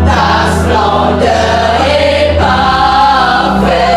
Ta splendeur est parfaite.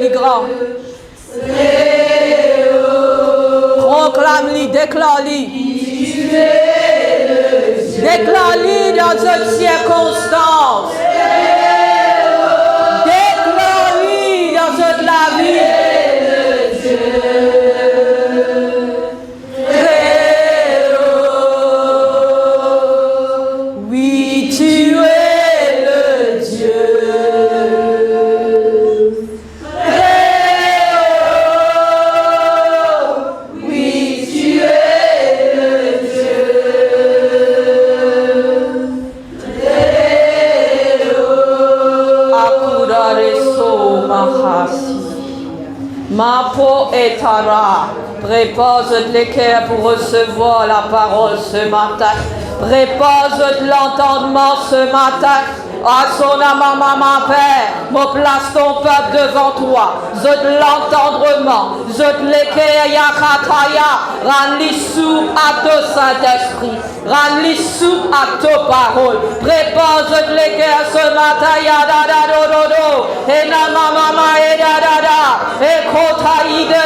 li grand. Proclame-li, déclare-li. Déclare-li dans cette circonstance. Déclare-li dans toute la vie. Oui, tu es le Dieu. Oui, tu es le Dieu. Akurareso mahasi. Mapo etara. Prépare les cœurs pour recevoir la parole ce matin. Prépare l'entendement ce matin. Asona mama Père, me place ton peuple devant toi. Zot l'entendrement, zot l'équerre yakataya, rends-les sous à ton Saint-Esprit, rends-les sous à ta parole. Prépare zot l'équerre ce matin, yada do do do, et na mama et da da da, et kotaï de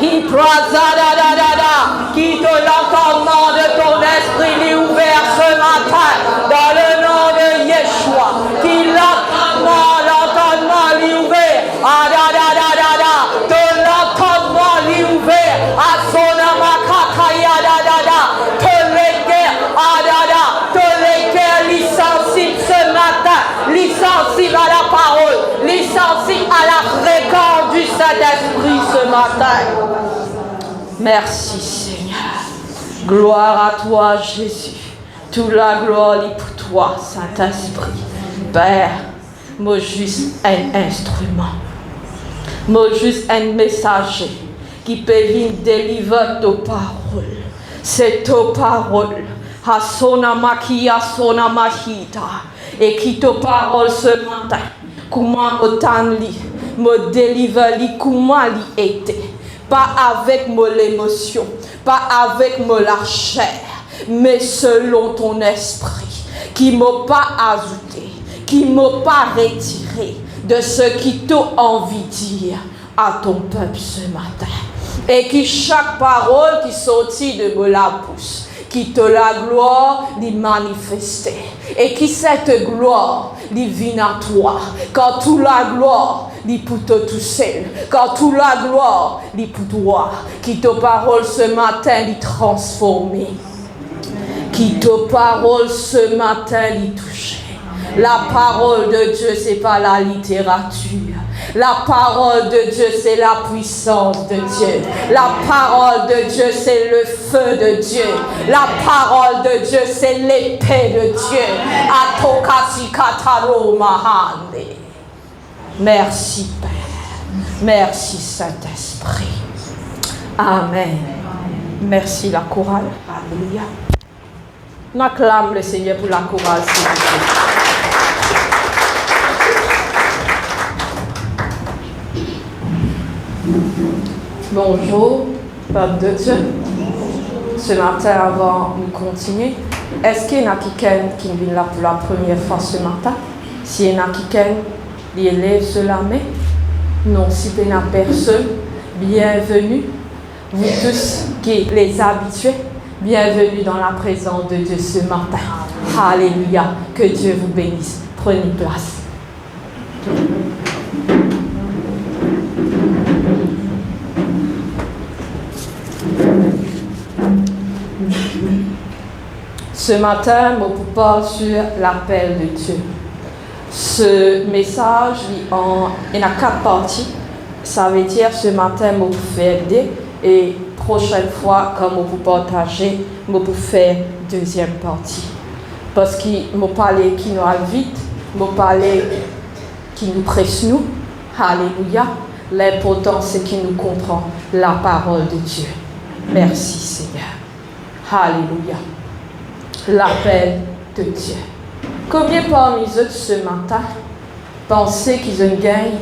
il prasa da da da da, quitte l'entendement de ton esprit est ouvert ce matin, dans le nom de Yeshua, qui l'entendement est ouvert, ah da da da da da, ton l'entendement est ouvert, à son amakataya da da da, ton l'équerre, ah da da, ton l'équerre licencible ce matin, licencible à la parole, licencible à la fréquence du Saint-Esprit ce matin. Merci Seigneur. Gloire à toi Jésus. Toute la gloire est pour toi Saint-Esprit. Père, moi juste un instrument. Moi juste un messager qui peut venir délivrer ta parole. C'est ta parole. Hasona maki hasona mahita. Et qui ta parole ce matin. Comment autant li me délivrer li comment li était. Pas avec mon émotion, pas avec mon la chair, mais selon ton esprit, qui m'a pas ajouté, qui m'a pas retiré de ce qui t'a envie de dire à ton peuple ce matin. Et qui chaque parole qui sortit de la bouche, qui te la gloire d'y manifester. Et qui cette gloire d'y vient à toi. Quand toute la gloire d'y pour toi tout seul. Quand toute la gloire d'y pour toi. Qui te parole ce matin d'y transformer. Qui te parole ce matin d'y toucher. La parole de Dieu, c'est pas la littérature. La parole de Dieu, c'est la puissance de Dieu. La parole de Dieu, c'est le feu de Dieu. La parole de Dieu, c'est l'épée de Dieu. Atokasi kataro mahande. Merci Père. Merci Saint-Esprit. Amen. Merci la chorale. Alléluia. On acclame le Seigneur pour la chorale, s'il vous plaît. Bonjour, peuple de Dieu. Ce matin, avant de continuer, est-ce qu'il y en a quelqu'un qui vient là pour la première fois ce matin? S'il y en a quelqu'un qui élève sur la main? Non, si il n'y a personne, bienvenue. Vous tous qui les habitués, bienvenue dans la présence de Dieu ce matin. Alléluia. Que Dieu vous bénisse. Prenez place. Ce matin, je vous parle sur l'appel de Dieu. Ce message, il y a 4 parties. Ça veut dire ce matin, je vous fais aider et prochaine fois, quand je vous partager, je vous faire deuxième partie. Parce qu'il m'a parlé qui nous a vite, m'a parlé qui nous presse nous. Alléluia. L'important, c'est qu'il nous comprend la parole de Dieu. Merci Seigneur. Alléluia. L'appel de Dieu. Combien parmi eux ce matin pensaient qu'ils ont gagné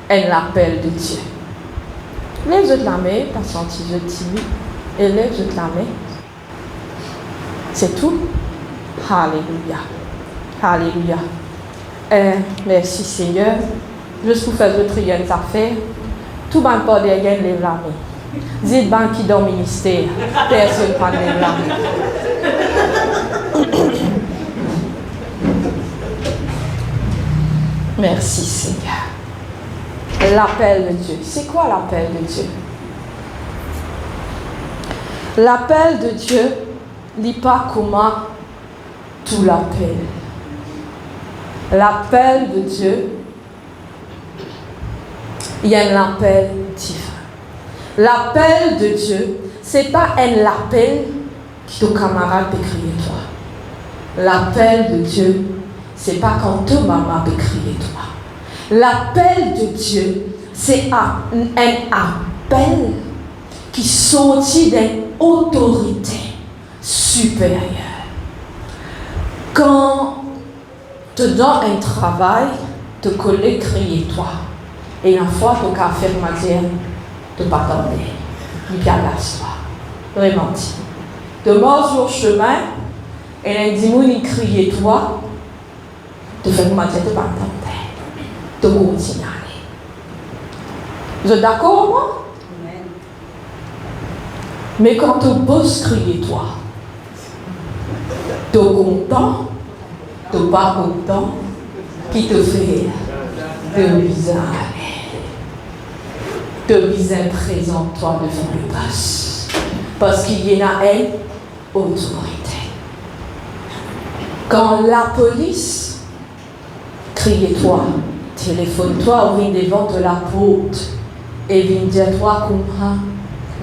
un appel de Dieu? Les autres la main, pas senti je dis et les autres la main. C'est tout. Alléluia. Alléluia. Merci Seigneur. juste pour faire de trier une affaire, tout le monde parle derrière les mains. Dites ben qui dans le ministère, personne ne parle les mains. Merci Seigneur. L'appel de Dieu. C'est quoi l'appel de Dieu? L'appel de Dieu n'est pas comment tout l'appel. L'appel de Dieu, il y a un appel différent. L'appel de Dieu, ce n'est pas un appel que ton camarade peut crier toi. L'appel de Dieu, ce n'est pas quand ta maman peut crier toi. L'appel de Dieu, c'est un appel qui sortit d'une autorité supérieure. Quand tu donnes un travail, tu collègues crient toi. Et une fois, tu as fait matière, tu pas t'attendre. Il y a la soie. Vraiment. Tu marches sur le chemin, et un démon, il crie toi, tu fais matière, tu pas t'attendre. Tu continues à aller. Vous êtes d'accord, moi? Amen. Mais quand tu bosses crier toi, tu es content, tu n'es pas content, qui te fait de bizarre. De bizarre présente-toi devant le boss. Parce qu'il y en a une autorité. Quand la police crie toi, téléphone-toi, ou vient devant de la porte et vient dire toi comment,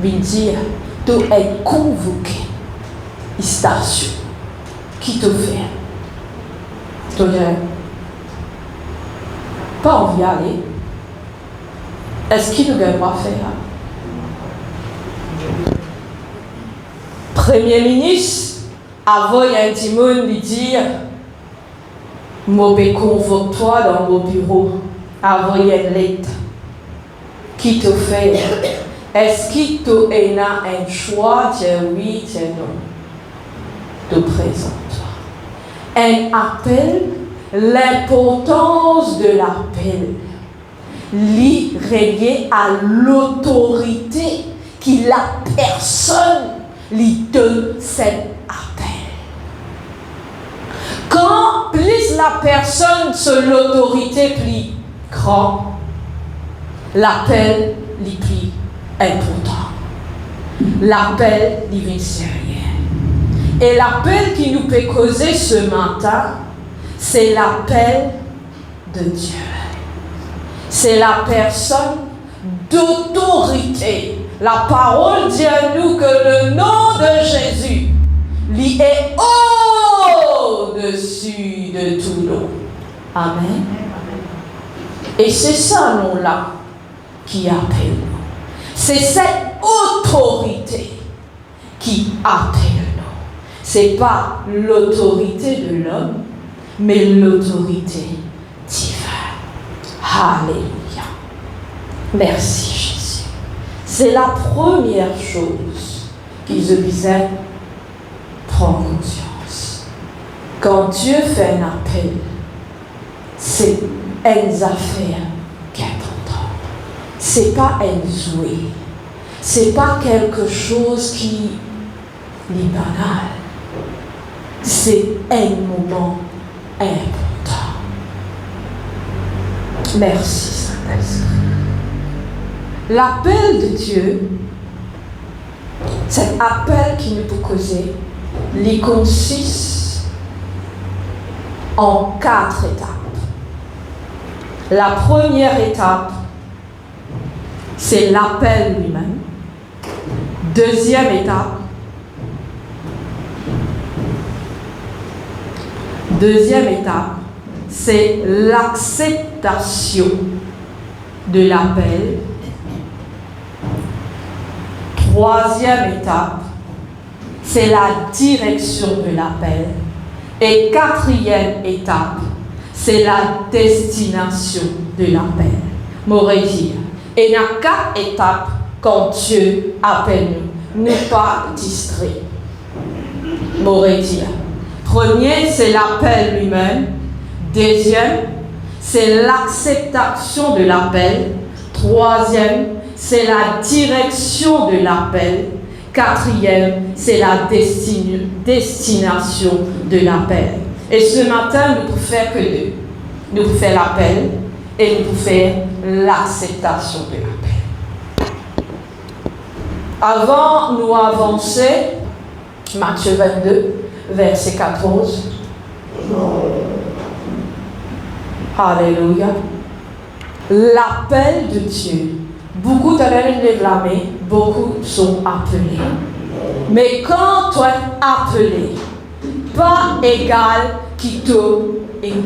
vient dire tu es convoqué. Station. Qui te fait? Tu n'as pas envie d'aller. Est-ce qu'il ne va pas faire? Premier ministre, avant il y a un petit monde lui dire je convoque-toi dans mon bureau. Avant il y a une lettre. Qui te fait? Est-ce qu'il te a un choix? Tiens oui, tiens non. Te présente-toi. Un appel, l'importance de l'appel, relié à l'autorité qui la personne lui donne cet appel. Quand plus la personne sur l'autorité plus grand, l'appel lui plus important. L'appel lui sérieux. Et l'appel qui nous peut causer ce matin, c'est l'appel de Dieu. C'est la personne d'autorité. La parole dit à nous que le nom de Jésus, lui est au-dessus de tout nom. Amen. Et c'est ça nom-là qui appelle nous. C'est cette autorité qui appelle nous. Ce n'est pas l'autorité de l'homme, mais l'autorité divine. Alléluia. Merci Jésus. C'est la première chose qu'ils devaient prendre conscience. Quand Dieu fait un appel, c'est une affaire qui est importante. Ce n'est pas un jouet. Ce n'est pas quelque chose qui est banal. C'est un moment important. Merci Saint-Esprit. L'appel de Dieu, cet appel qui nous peut causer, il consiste en 4 étapes. La première étape, c'est l'appel lui-même. Deuxième étape, c'est l'acceptation de l'appel. Troisième étape, c'est la direction de l'appel. Et quatrième étape, c'est la destination de l'appel. M'aurait dit. Et il y a 4 étapes quand Dieu appelle nous. Ne pas distraire. M'aurait dit. Premier, c'est l'appel lui-même. Deuxième, c'est l'acceptation de l'appel. Troisième, c'est la direction de l'appel. Quatrième, c'est la destination de l'appel. Et ce matin, nous ne pouvons faire que deux. Nous pouvons faire l'appel et nous pouvons faire l'acceptation de l'appel. Avant nous avancer, Matthieu 22, verset 14. Alléluia. L'appel de Dieu. Beaucoup de réclamés, beaucoup sont appelés. Mais quand tu es appelé, pas égal qui te élu.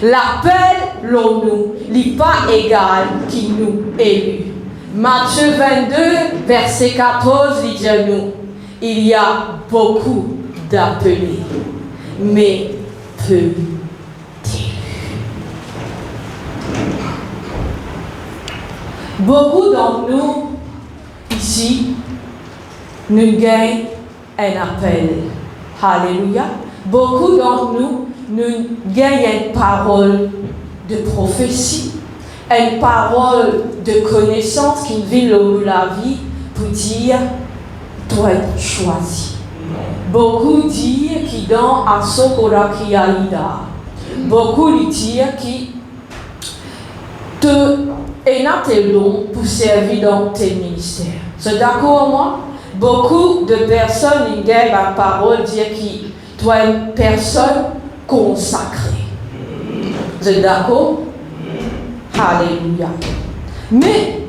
L'appel, l'on nous, n'est pas égal qui nous élu. Matthieu 22, verset 14, il dit à nous, il y a beaucoup d'appelés, mais peu d'élus. Beaucoup d'entre nous, ici, nous gagnons un appel. Alléluia. Beaucoup d'entre nous, nous gagnons une parole de prophétie, une parole de connaissance qui vit dans la vie pour dire, doit être choisi. Beaucoup disent qui dans Asokora qui aida. Beaucoup disent qui te est long pour servir dans tes ministères. C'est d'accord moi? Beaucoup de personnes qui ont la parole disent qui doit être une personne consacrée. Vous êtes d'accord? Alléluia. Mais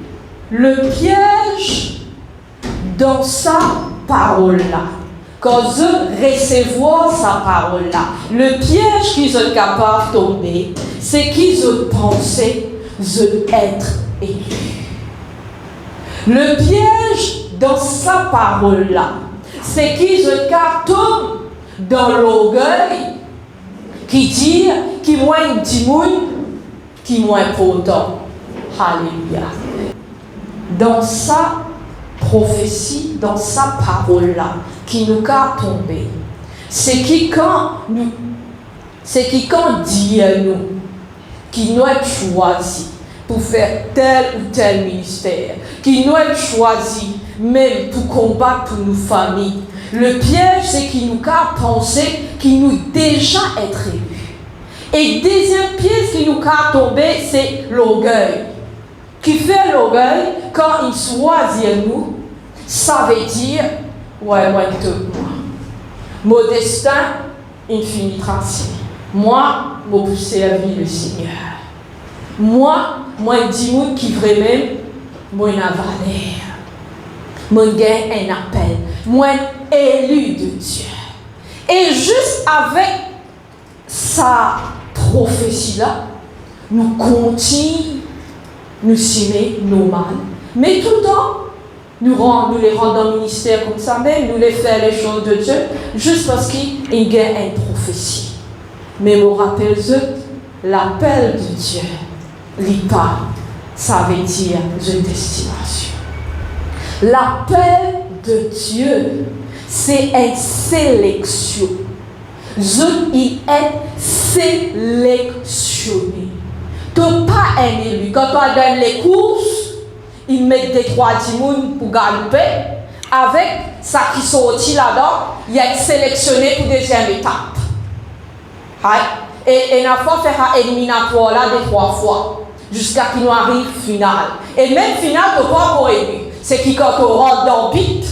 le piège dans sa parole-là, quand je recevoir sa parole-là, le piège qu'ils sont capables de tomber, c'est qu'ils ont pensé être élu. Le piège dans sa parole-là, c'est qu'ils ont tombent dans l'orgueil qui dit qui moins dimoun, qui moins important. Alléluia. Dans sa prophétie, dans sa parole-là, qui nous a tombé, c'est qui quand dit à nous, qui nous a choisi pour faire tel ou tel ministère, qui nous a choisi même pour combattre pour nos familles. Le piège, c'est qu'il nous a pensé qu'il nous déjà être élus. Et deuxième piège qui nous a tombé, c'est l'orgueil. Qui fait l'orgueil, quand il choisit nous, ça veut dire, ouais, moi, mon destin, il finira ainsi. Moi, je vais servir le Seigneur. Moi, dis moi qui vraiment, moi, une valeur. Moi, gagne un appel. Moi, élu de Dieu. Et juste avec sa prophétie-là, nous continuons, nous simer nos mal. Mais tout le temps, nous les rendons dans le ministère comme ça, même nous les faisons les choses de Dieu, juste parce qu'il y a une prophétie. Mais je rappelle l'appel de Dieu, l'IPA, ça veut dire de destination. L'appel de Dieu, c'est une sélection. Il est sélectionné. Tu n'es pas un élu. Quand tu donnes les courses, ils mettent des 3 timounes pour galoper. Avec ça qui sortit là-dedans, il y a sélectionné pour deuxième étape. Et on a fait faire un éliminatoire là des 3 fois, jusqu'à qu'il nous arrive final. Et même final, tu n'es pas encore élu. C'est qui quand tu rentres dans le bit,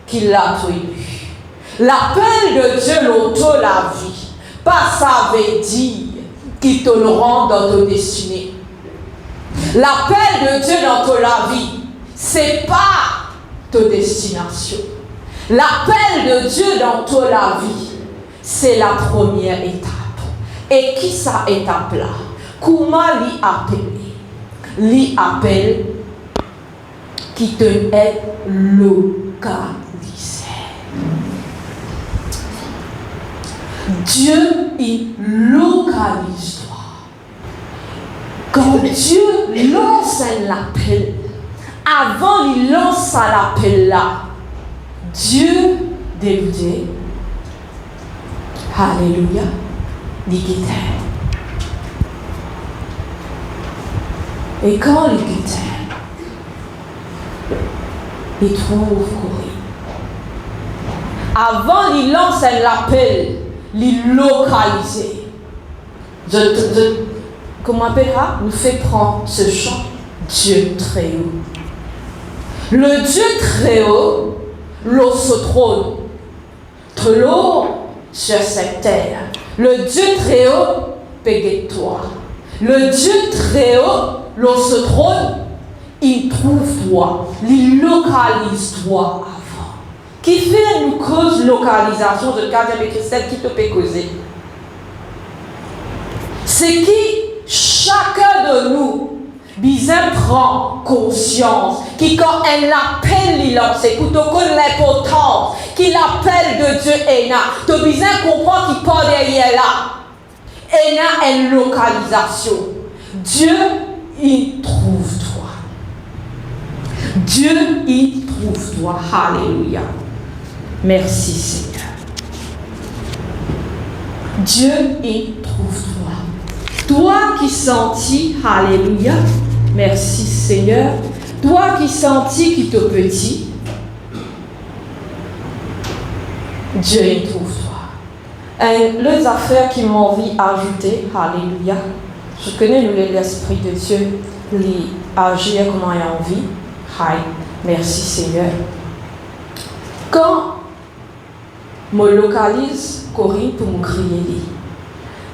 qu'il l'a élu. L'appel de Dieu l'auto la vie. Pas ça veut dire qu'il te le rend dans ta destinée. L'appel de Dieu dans ta vie, c'est pas ta destination. L'appel de Dieu dans ta vie, c'est la première étape. Et qui ça étape-là? Comment l'y appeler? L'y appelle qui te est localisé. Dieu, il localise toi. Quand Dieu lance l'appel, avant il lance l'appel là, Dieu débutait. Alléluia. Et quand il quitte, il trouve courir. Avant, il lance un appel, il localise. Comment appellera? Nous fait prendre ce chant, Dieu très haut. Le Dieu très haut, l'eau se trône, de l'eau sur cette terre. Le Dieu très haut, paye-toi. Le Dieu très haut, l'eau se trône, il trouve toi, il localise toi avant. Qui fait une cause localisation de cadre avec Christelle qui te peut causer? C'est qui chacun de nous bien prend conscience qui quand elle appelle c'est pour te connaître l'importance qu'il appelle de Dieu Ena. Tu bien comprendre qu'il part derrière là. Ena est une localisation. Dieu, il trouve toi. Dieu, il trouve toi. Alléluia. Merci Seigneur. Dieu, il trouve toi. Toi qui sentis, alléluia, merci Seigneur, toi qui sentis qui te petit, Dieu il trouve toi. Et les affaires qui m'ont envie d'ajouter, alléluia, je connais l'Esprit de Dieu, lui agir comment il a envie, merci Seigneur. Quand je me localise, Corinne pour me crier,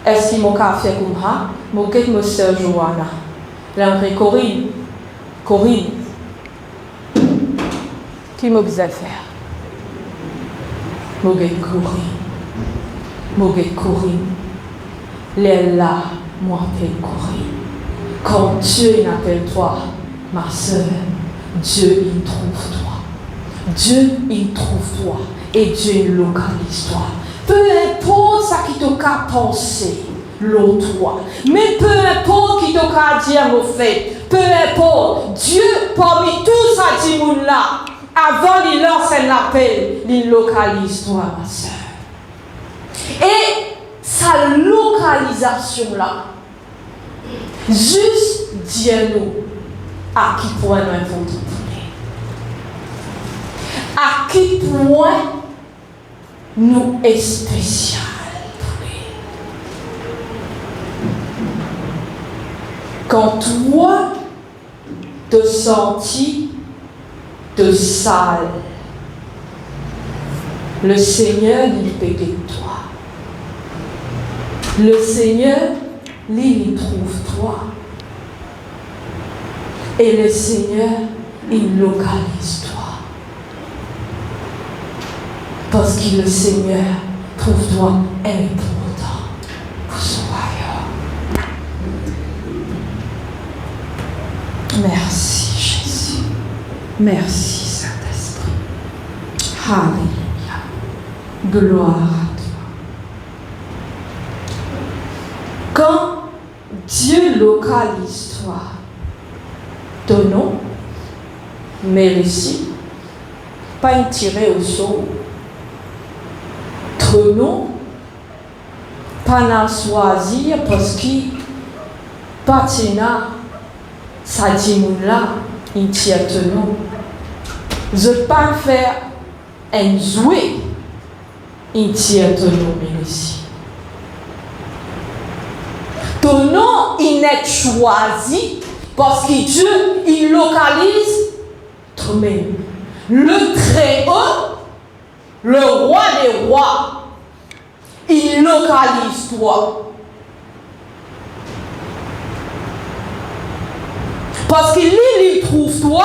est-ce qu'il m'a fait comme ça? Je vais me sœur Johanna. L'entrée Corinne. Corinne. Qui m'a besoin de faire? Je vais courir. Je vais courir. Les là, moi, je vais courir. Quand Dieu appelle toi, ma sœur, Dieu, il trouve toi. Dieu, il trouve toi. Et Dieu, il localise toi. Peu importe ce qui t'a pensé, l'autre toi. Mais peu importe qui t'a dit à mon fait. Peu importe, Dieu, parmi tout ça, dit là, avant il lance un appel, il localise toi, ma soeur. Et sa localisation là, juste dis-nous à qui point nous avons donné. À qui point nous est spécial. Quand toi te sentis de sale, le Seigneur il peut de toi. Le Seigneur il trouve toi. Et le Seigneur il localise toi. Parce que le Seigneur trouve toi important pour son royaume. Merci Jésus. Merci Saint-Esprit. Alléluia. Gloire à toi. Quand Dieu localise toi, ton nom, mais ici, pas un tiré au sort. Ton nom, pas à choisir parce que patina, ça dit là, il tient ton nom. Je ne peux pas faire un jouet, il tient ton nom, mais ici. Ton nom, il n'est choisi parce que Dieu, il localise toi-même. Le très haut, le roi des rois, il localise toi. Parce qu'il il trouve toi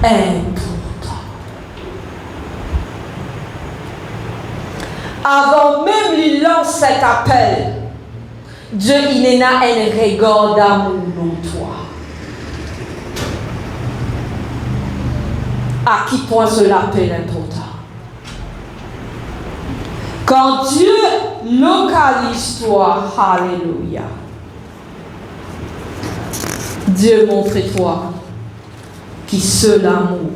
important. Avant même il lance cet appel, Dieu il n'a un regard d'amour dans toi. À qui point cela appelle important? Quand Dieu localise toi, alléluia. Dieu montre-toi qui seul amour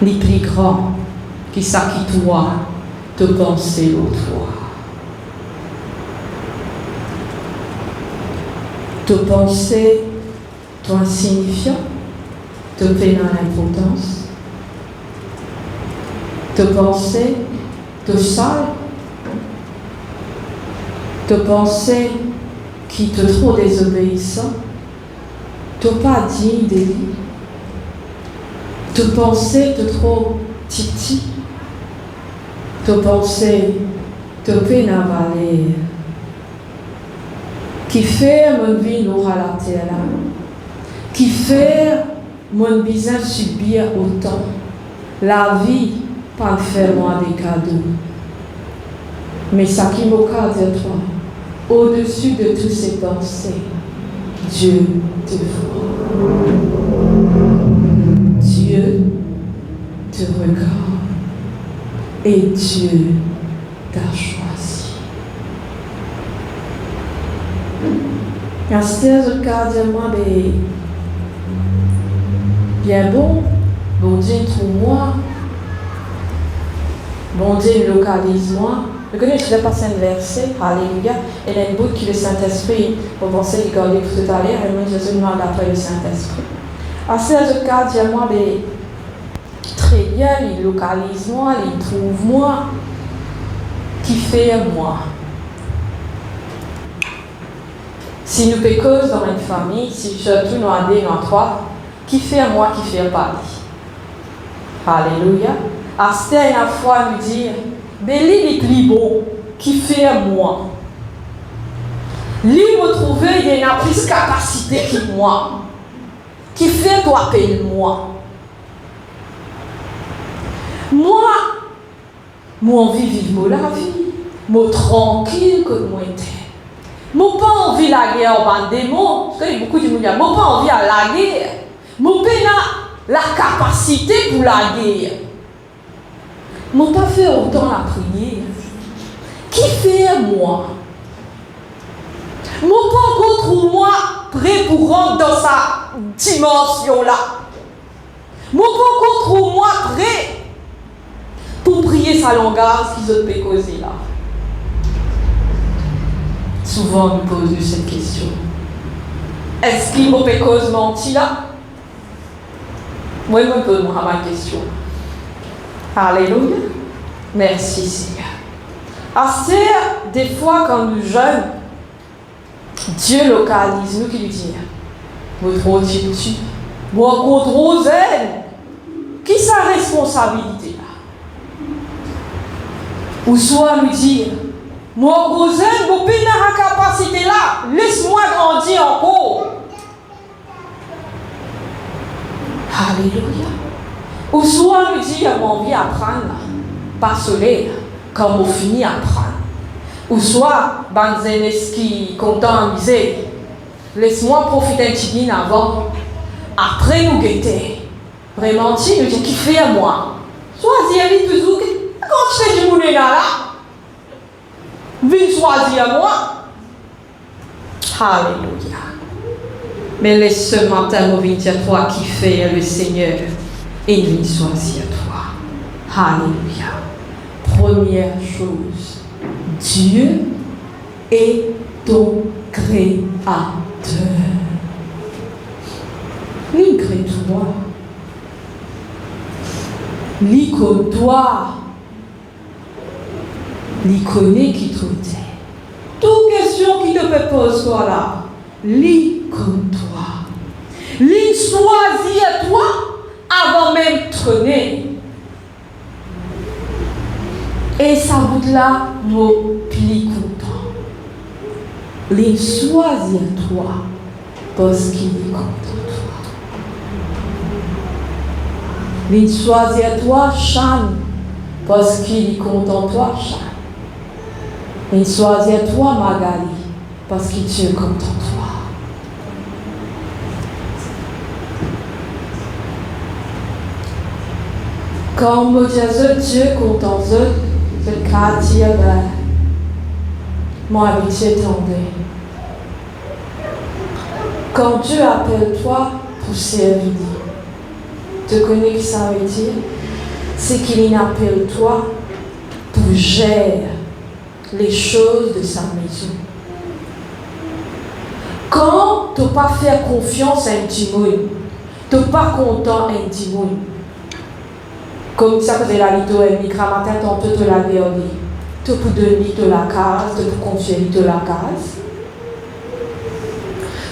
n'est plus grand que ça qui toi te penser l'autre fois. te penser, toi insignifiant, te peine à l'importance, te penser, te sale, te penser qui te trop désobéissant, te pas digne de lui, te penser te trop titi, te penser te peine à valer, qui fait mon vie n'aura la terre là, qui fait mon besoin subir autant, la vie pas faire moi des cadeaux, mais ça qui m'a dit toi, au-dessus de toutes ces pensées, Dieu te voit. Dieu te regarde et Dieu t'a choisi. Quand c'était le cas de moi, bien bon Dieu trouve-moi, bon Dieu localise-moi. Je connais, je vais passer un verset, alléluia, et il y a une bout qui le Saint-Esprit, pour penser qu'il garde tout à l'heure, et moi Jésus demande après le Saint-Esprit. À ce cas, dis-moi, très bien, il localise-moi, il trouve-moi, qui fait moi. Si nous pécons dans une famille, si surtout nous avons deux, nous trois, qui fait moi, qui fait pas lui. Alléluia. À ce la fois nous dire, Béli est plus beau, qui fait moi. Lui me trouver, il a plus de capacité que moi. Qui fait toi payer moi. Moi envie de vivre la vie, moi tranquille que moi était. Moi pas envie de la guerre en démon, parce qu'il y a beaucoup de gens qui disent, moi pas envie de la guerre. Moi pas la capacité pour la guerre. Moi pas fait autant la prière. Qui fait moi? Moi pas contre moi prêt pour rentrer dans sa dimension là. Moi pas contre moi prêt pour prier sa langage qu'ils ont pécosé là. Souvent on nous pose cette question. Est-ce qu'il m'a pécose menti là? Moi je me pose ma question. Alléluia. Merci Seigneur. C'est des fois quand nous jeunes, Dieu localise nous qui lui dit, moi trop tu, moi contre elle, qui sa responsabilité là? Ou soit lui dire, moi gros elle, mon pays n'a la capacité là, laisse-moi grandir encore. Alléluia. Ou soit lui dire, j'ai envie d'apprendre, pas soleil, quand on finit d'apprendre. Ou soit, Banzeneski, content, disait, laisse-moi profiter un petit peu avant, après nous guetter. Vraiment, tu nous dis, qui fait à moi? Choisis toujours, quand je fais du moulin là, viens choisir à moi. Alléluia. Mais laisse ce matin, nous venir dire toi qui fais le Seigneur. Et il choisit à toi. Alléluia. Première chose, Dieu est ton créateur. Il crée toi. Il connaît toi. Il connaît qui te dit. Toute question qui te peut poser toi là, il connaît toi. Il choisit à toi. Avant même de traîner. Et ça bout là, nous plus contents. Il choisit toi parce qu'il est content de toi. Il choisit toi, Chan, parce qu'il est content de toi, Chan. Il choisit toi, Magali, parce qu'il est content de toi. Quand on me dit Dieu content je le dire, mon habitude est tombée. Quand Dieu appelle toi pour servir, tu connais ce que ça veut dire? C'est qu'il appelle toi pour gérer les choses de sa maison. Quand tu n'as pas fait confiance à un petit monde, tu n'es pas content à un petit monde. Comme ça que la lito est micro matin, tu te la garder. Tu peux donner de la case, tu peux confier de la case.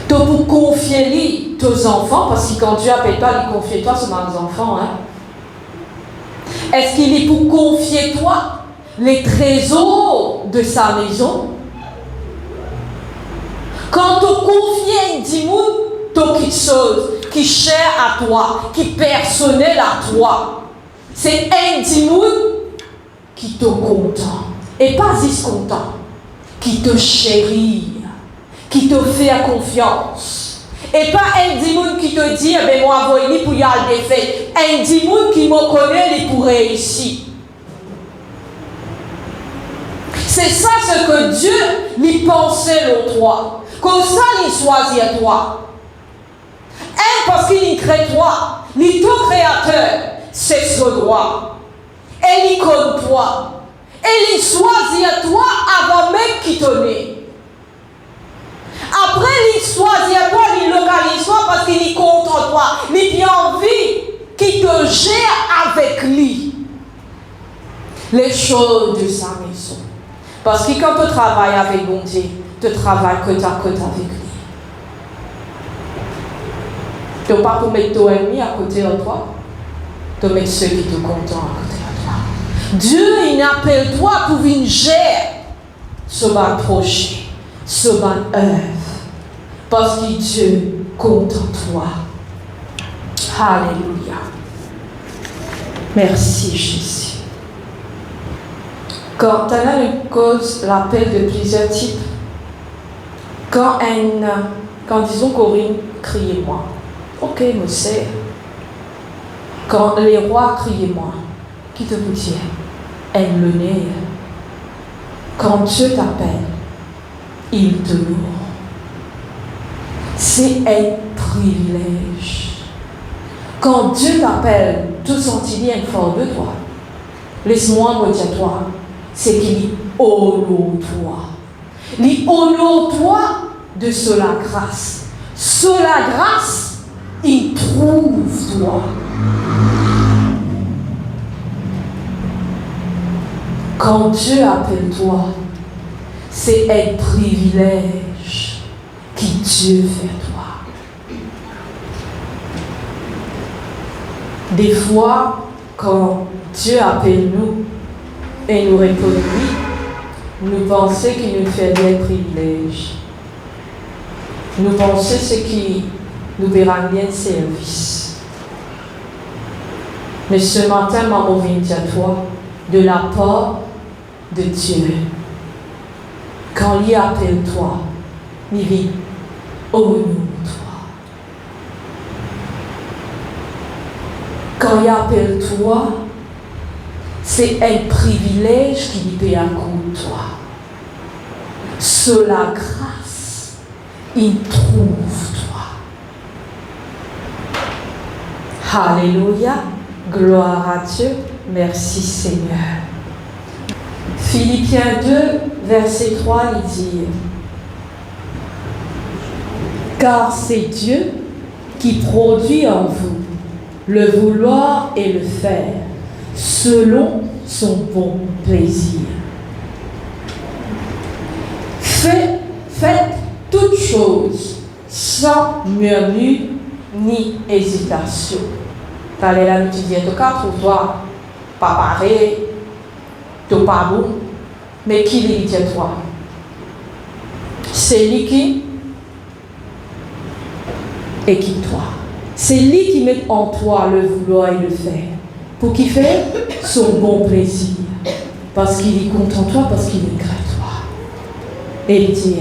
Tu peux confier tes enfants, parce que quand Dieu appelle toi, il confie toi sur mes enfants. Hein? Est-ce qu'il est pour confier toi les trésors de sa maison? Quand tu confies un dimoun, tu as quelque chose qui est cher à toi, qui est personnel à toi. C'est un dimoun qui te content. Et pas juste content, qui te chérit, qui te fait confiance. Et pas un dimoun qui te dit, eh ben moi, voyez, pour y aller des faits. Un dimoun qui me connaît, il pour réussir. C'est ça ce que Dieu lui pensait l'autre toi. Comme ça, il choisit à toi. Un, parce qu'il crée toi. Il est ton créateur. C'est ce droit. Et il connaît toi. Et il choisit à toi avant même qu'il te naisse. Après, il choisit à toi, il localise toi parce qu'il est contre toi. Il a envie qu'il te gère avec lui les choses de sa maison. Parce que quand tu travailles avec bon Dieu, tu travailles côte à côte avec lui. Tu n'as pas pour mettre ton ennemi à côté de toi, tu mets ceux qui te content à côté de toi. Dieu, il appelle toi pour venir gérer ce bon projet, ce bon œuvre. Parce que Dieu compte en toi. Alléluia. Merci Jésus. Quand tu as une cause, l'appel de plusieurs types, quand disons Corinne, criez-moi. Ok, monsieur. Quand les rois, criez-moi. Qui te vous dit? Elle le nez. Quand Dieu t'appelle, il te loue. C'est un privilège. Quand Dieu t'appelle, tout sentiment fort de toi. Laisse-moi me dire toi, c'est qu'il honore toi. Il honore toi de cela grâce. Cela grâce, il trouve toi. Quand Dieu appelle toi, c'est un privilège que Dieu fait toi. Des fois, quand Dieu appelle nous et nous répond oui, nous pensons qu'il nous fait des privilèges. Nous pensons ce qui nous verra bien service. Mais ce matin, maman vient dire à toi, de la part de Dieu, quand il appelle toi, il dit, honore toi. Quand il appelle toi, c'est un privilège qu'il peut accorder toi. Sur la grâce, il trouve toi. Alléluia, gloire à Dieu, merci Seigneur. Philippiens 2, verset 3, il dit, car c'est Dieu qui produit en vous le vouloir et le faire, selon son bon plaisir. Faites toutes choses sans murmure ni hésitation. T'allais là, tu dis, en tout cas, pour toi, pas pareil, t'es pas bon, mais qui lui dit toi? C'est lui qui équipe toi. C'est lui qui met en toi le vouloir et le faire. Pour qu'il fasse son bon plaisir. Parce qu'il est content de toi, parce qu'il est gré de toi. Et il dit,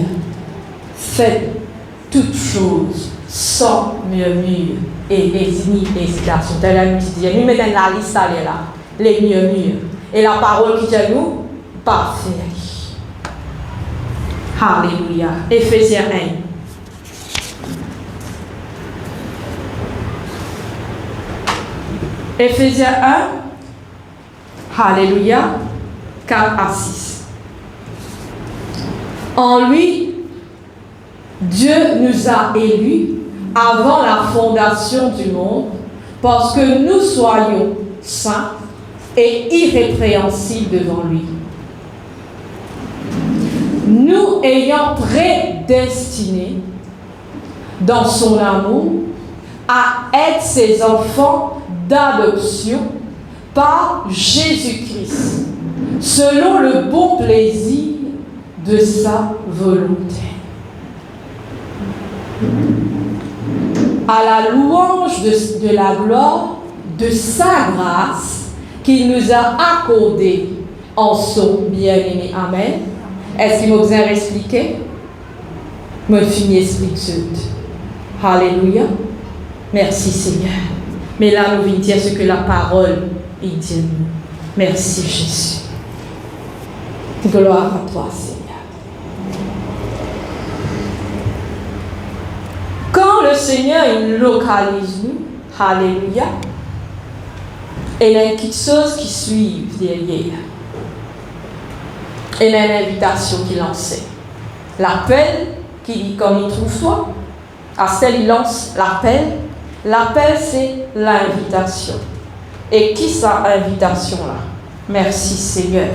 faites toutes choses sans murmure et hésitation. T'as la petite dit, nous mettons la liste, elle est là. Les murmures. Et la parole qui dit à nous, parfait. Alléluia. Éphésiens 1. Éphésiens 1, Alléluia, 4 à 6. En lui, Dieu nous a élus avant la fondation du monde parce que nous soyons saints et irrépréhensibles devant lui. Nous ayant prédestinés dans son amour à être ses enfants d'adoption par Jésus-Christ, selon le bon plaisir de sa volonté. À la louange de la gloire de sa grâce qu'il nous a accordée en son bien-aimé. Amen. Est-ce qu'il m'a besoin d'expliquer? Me finit explique tout. Alléluia. Merci Seigneur. Mais là, nous venons dire ce que la parole dit. Merci Jésus. Gloire à toi Seigneur. Quand le Seigneur il localise nous, alléluia, il y a quelque chose qui suit derrière. Il y a une invitation qui lance. L'appel qui dit comme il trouve toi, à celle il lance l'appel. L'appel c'est l'invitation. Et qui ça invitation là? Merci Seigneur.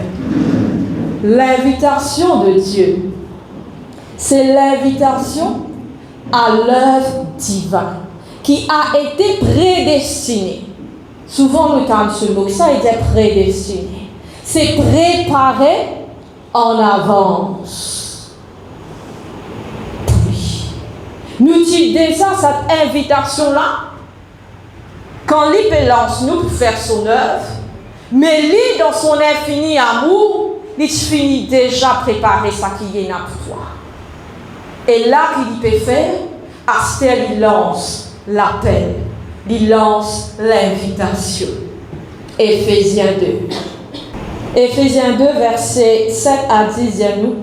L'invitation de Dieu, c'est l'invitation à l'œuvre divine qui a été prédestinée. Souvent, nous avons ce mot, ça a été prédestiné. C'est préparé en avance. Oui. Nous disons déjà cette invitation-là, quand l'Épe lance nous pour faire son œuvre, mais lui, dans son infini amour, il finit déjà préparer ça qui est pour toi. Et là, qu'il peut faire, Astel, il lance l'appel, il lance l'invitation. Éphésiens 2. Éphésiens 2, versets 7 à 10, dit-nous,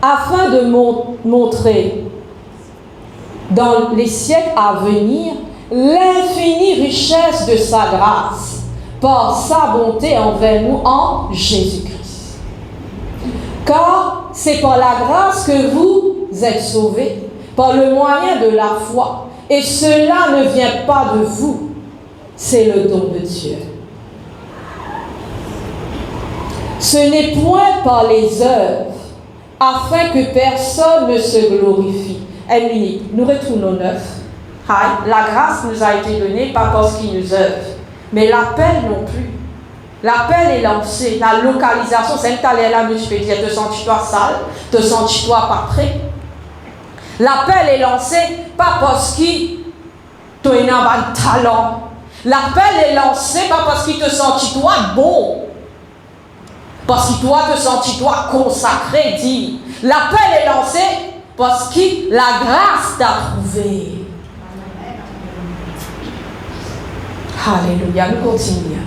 afin de montrer dans les siècles à venir l'infinie richesse de sa grâce par sa bonté envers nous en Jésus-Christ. Car c'est par la grâce que vous êtes sauvés, par le moyen de la foi. Et cela ne vient pas de vous, c'est le don de Dieu. Ce n'est point par les œuvres, afin que personne ne se glorifie. Une minute, nous retournons au 9. La grâce nous a été donnée, pas parce qu'il nous œuvre, mais l'appel non plus. L'appel est lancé, la localisation, c'est que tu allais là, je peux dire, te sens-tu-toi sale, te sens-tu-toi pas prêt. L'appel est lancé, pas parce qu'il tu as un talent. L'appel est lancé, pas parce qu'il te sens-tu-toi bon. Parce que toi, te sens-tu-toi consacré, dit. L'appel est lancé parce que la grâce t'a trouvé. Alléluia, nous continuons.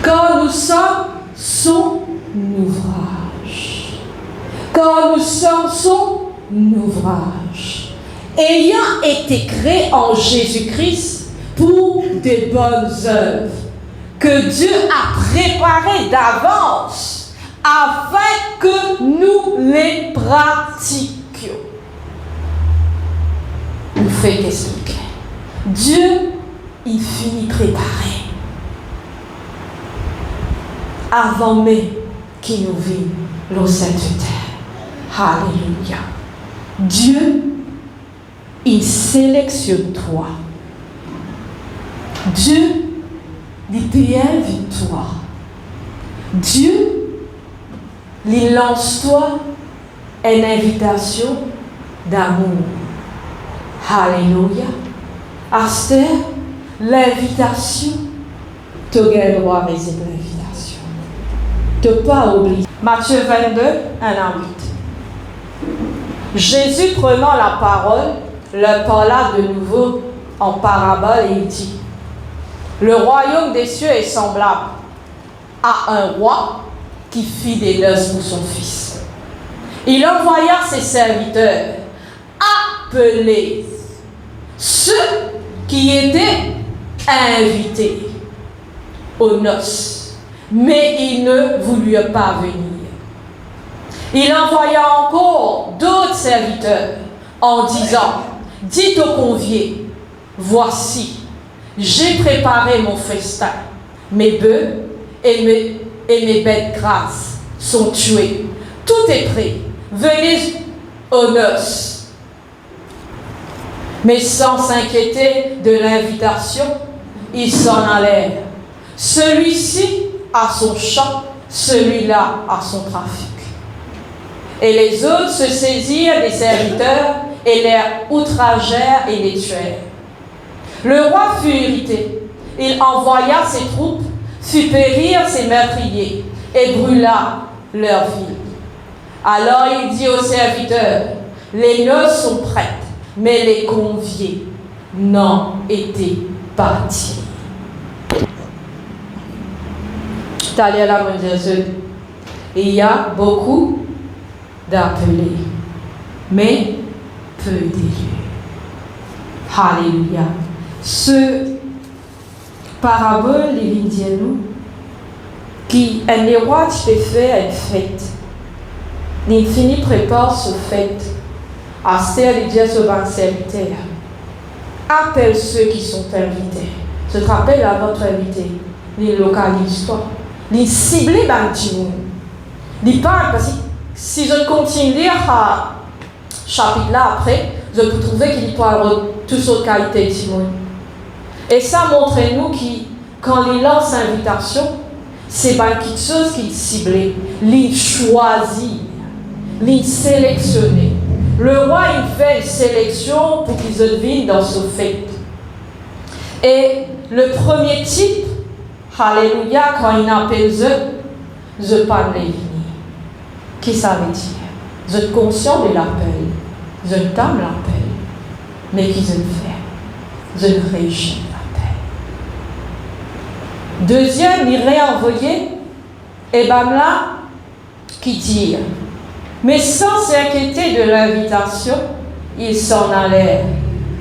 Car nous sommes son ouvrage. Car nous sommes son ouvrage. Ayant été créés en Jésus-Christ pour des bonnes œuvres que Dieu a préparées d'avance afin que nous les pratiquions. Nous fait expliquer. Dieu, il finit préparer. Avant même qu'il nous vienne l'eau sainte terre. Alléluia. Dieu, il sélectionne toi. Dieu, il t'invite toi. Dieu, il lance toi une invitation d'amour. Alléluia. Aster, l'invitation, tu as le droit à résister l'invitation. Tu n'as pas oublié. Matthieu 22, 1 à 8. Jésus prenant la parole, leur parla de nouveau en parabole et il dit: le royaume des cieux est semblable à un roi qui fit des noces pour son fils. Il envoya ses serviteurs appeler ceux qui étaient invités aux noces, mais ils ne voulurent pas venir. Il envoya encore d'autres serviteurs en disant, dites aux conviés, voici, j'ai préparé mon festin, mes bœufs et mes bêtes grasses sont tués. Tout est prêt. Venez aux noces. Mais sans s'inquiéter de l'invitation, ils s'en allèrent. Celui-ci a son champ, celui-là a son trafic. Et les autres se saisirent des serviteurs et les outragèrent et les tuèrent. Le roi fut irrité. Il envoya ses troupes, fit périr ses meurtriers et brûla leur ville. Alors il dit aux serviteurs, les noces sont prêtes, mais les conviés n'ont été partis. Il y a beaucoup d'appelés, mais peu d'élus. Alléluia. Ce parabole, il dit nous, qui est le roi qui fait une fête. L'infini prépare ce fête. Astère, il dit à ce serviteur, appelle ceux qui sont invités. Je te rappelle à votre invité, il localise-toi. Il cible Bantimon. Il parle parce que si je continue à lire ce chapitre-là après, je peux trouver qu'il parle de toutes sortes de qualités de Timon. Et ça montre-nous que quand il lance l'invitation, c'est pas quelque chose qu'il cible, il choisit, il sélectionne. Le roi, il fait une sélection pour qu'ils deviennent dans ce fait. Et le premier type, alléluia, quand il appelle je parle les vignes. Qui ça veut dire? Je suis conscient de l'appel, je t'aime l'appel, mais qui je le fais? Je le rejette l'appel. Deuxième, il réenvoyé, et bien là, qui dit, mais sans s'inquiéter de l'invitation, ils s'en allèrent.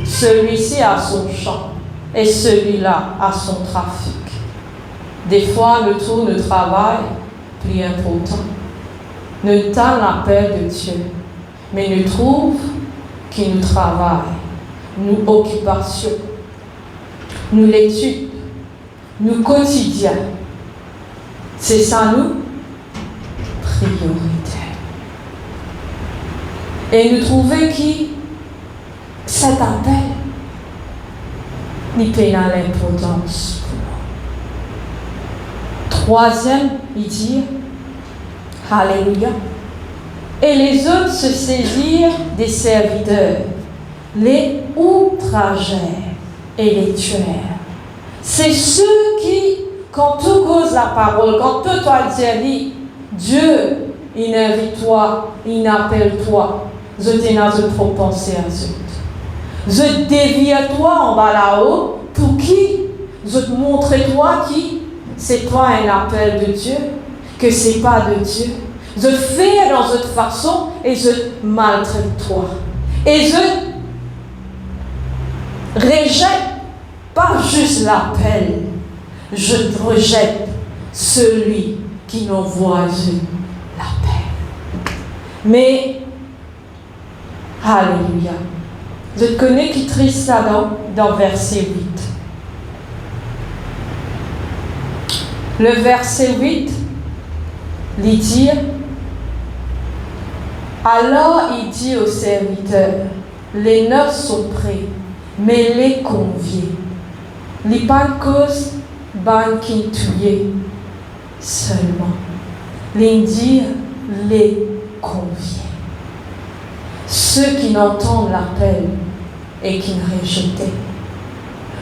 Celui-ci a son champ et celui-là a son trafic. Des fois, nous trouvons le travail plus important. Nous tend l'appel de Dieu, mais nous trouvons qu'il nous travaille, nous occupation, nous l'étude, nous quotidien. C'est ça nous priorité. Et nous trouvons que cet appel n'est pas l'importance pour nous. Troisième, il dit, alléluia. Et les autres se saisirent des serviteurs, les outragèrent et les tuèrent. C'est ceux qui, quand tu causes la parole, quand tu toi dis, Dieu, il invite toi, il appelle toi, je t'ai pour penser à eux. Je dévie à toi en bas là-haut, pour qui je te montre toi qui c'est pas un appel de Dieu, que c'est pas de Dieu. Je fais dans cette façon et je maltraite toi. Et je rejette pas juste l'appel, je rejette celui qui n'envoie l'appel. Mais, alléluia, je te connais qui triste ça dans verset 8. Le verset 8, il dit, alors il dit aux serviteurs, les noces sont prêtes, mais les conviés. Les pas cause ban qui tuent seulement. Il dit les conviés. Ceux qui n'entendent l'appel et qui ne rejetaient.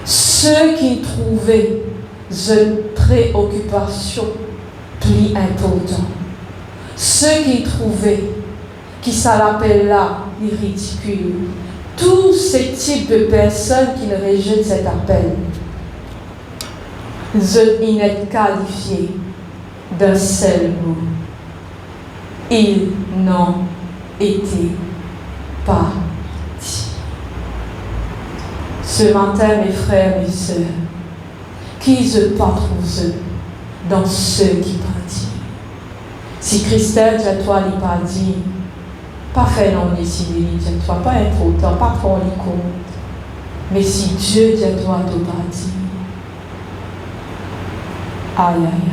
Ceux qui trouvaient une préoccupation plus importante. Ceux qui trouvaient qui ça l'appelle là, les ridicules. Tous ces types de personnes qui ne rejettent cet appel, ils sont qualifiés d'un seul mot. Ils n'ont été pas dit. Ce matin, mes frères et sœurs, qui se pas trouve dans ceux qui partent. Si Christelle, toi, il pas dit, pas faire non ici, toi, pas être autant, pas prendre les comptes. Mais si Dieu, toi, te pas dit, aïe, aïe,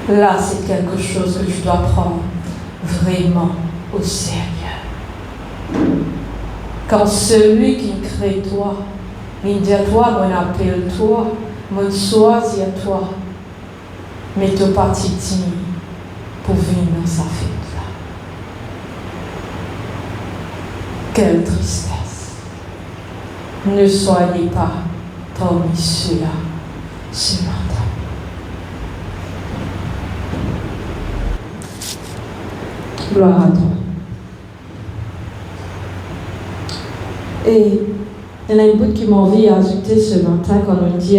aïe. Là, c'est quelque chose que je dois prendre vraiment au sérieux. Quand celui qui crée toi, il dit à toi, mon appelle toi, mon choisis à toi, mais tu pas titi pour venir dans sa fête là. Quelle tristesse. Ne soyez pas parmi ceux-là ce matin. Gloire à toi. Et il y en a une bout qui m'a envie d'ajouter ce matin quand on dit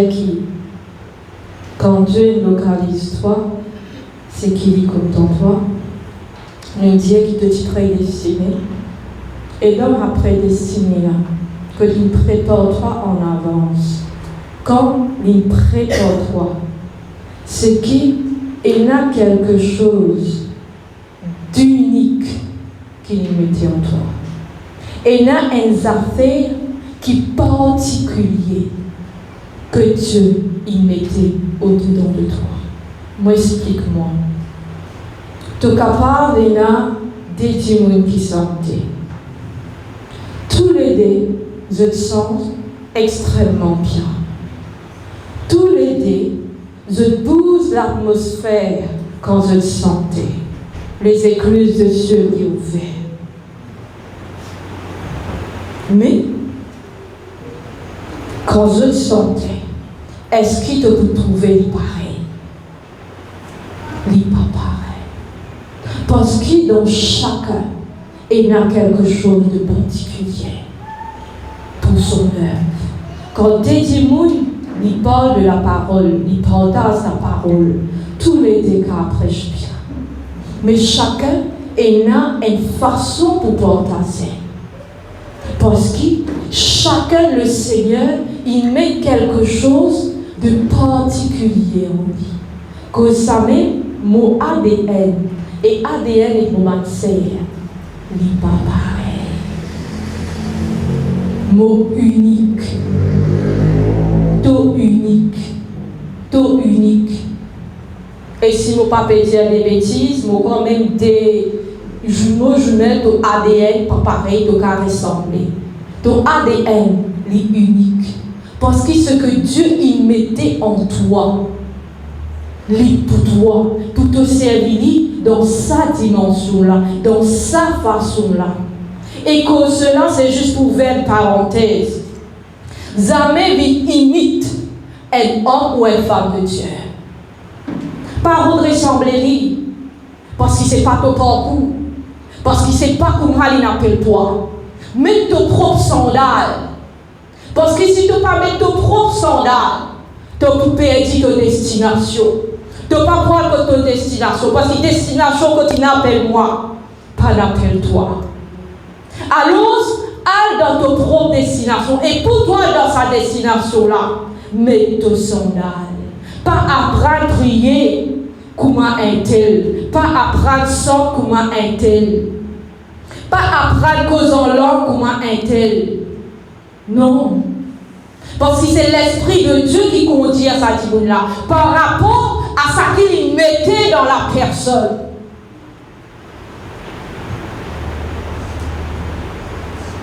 quand Dieu localise toi, c'est qu'il est content de toi. On dit qu'il te prédestiné. Et l'homme a prédestiné là, que il prépare toi en avance. Quand il prépare toi, c'est qu'il a quelque chose d'unique qu'il mettait en toi. Et il y a une affaire qui est particulière que Dieu il mettait au-dedans de toi. Moi, explique-moi. Tu es capable de des témoins qui sont. Tous les deux, je te sens extrêmement bien. Tous les deux, je bouge l'atmosphère quand je te sentais. Les écluses de Dieu qui ouvertes. Mais, quand je te sentais, est-ce qu'il te peut trouver pareil? Pas pareil. Parce que dans chacun, il y a quelque chose de particulier pour son œuvre. Quand des gens ils parlent de la parole, ils partagent la parole, tous les deux prêchent bien. Mais chacun il a une façon pour partager. Parce que chacun, le Seigneur, il met quelque chose de particulier en lui. Que ça met mon ADN. Et ADN est mon matière. Il n'est pas pareil. Mot unique. Tout unique. Tout unique. Et si mon papa dire des bêtises, mon quand même des jumeaux jumelles, ton ADN pas pareil, ton cas ressembler. Ton ADN est unique. Parce que ce que Dieu il mettait en toi, pour toi, pour te servir dans sa dimension-là, dans sa façon-là. Et que cela, c'est juste pour faire une parenthèse. Jamais imite un homme ou une femme de Dieu. Pas de ressembler, parce que ce n'est pas ton parcours, parce que ce n'est pas comme il appelle toi. Mets ton propre sandal. Parce que si tu ne pas mettre ton propre sandal, tu peux perdre ta destination. Tu ne peux pas prendre ton destination. Parce que destination, quand tu n'appelles moi, pas n'appelle toi. Alors, aille dans ta propre destination. Et pour toi, dans sa destination-là, mets ton sandal. Pas apprendre à prier comme un tel. Pas apprendre à chanter comme un tel. Pas apprendre cause en langue comme un tel. Non. Parce que c'est l'Esprit de Dieu qui conduit à sa tribune-là. Par rapport à ce qu'il mettait dans la personne.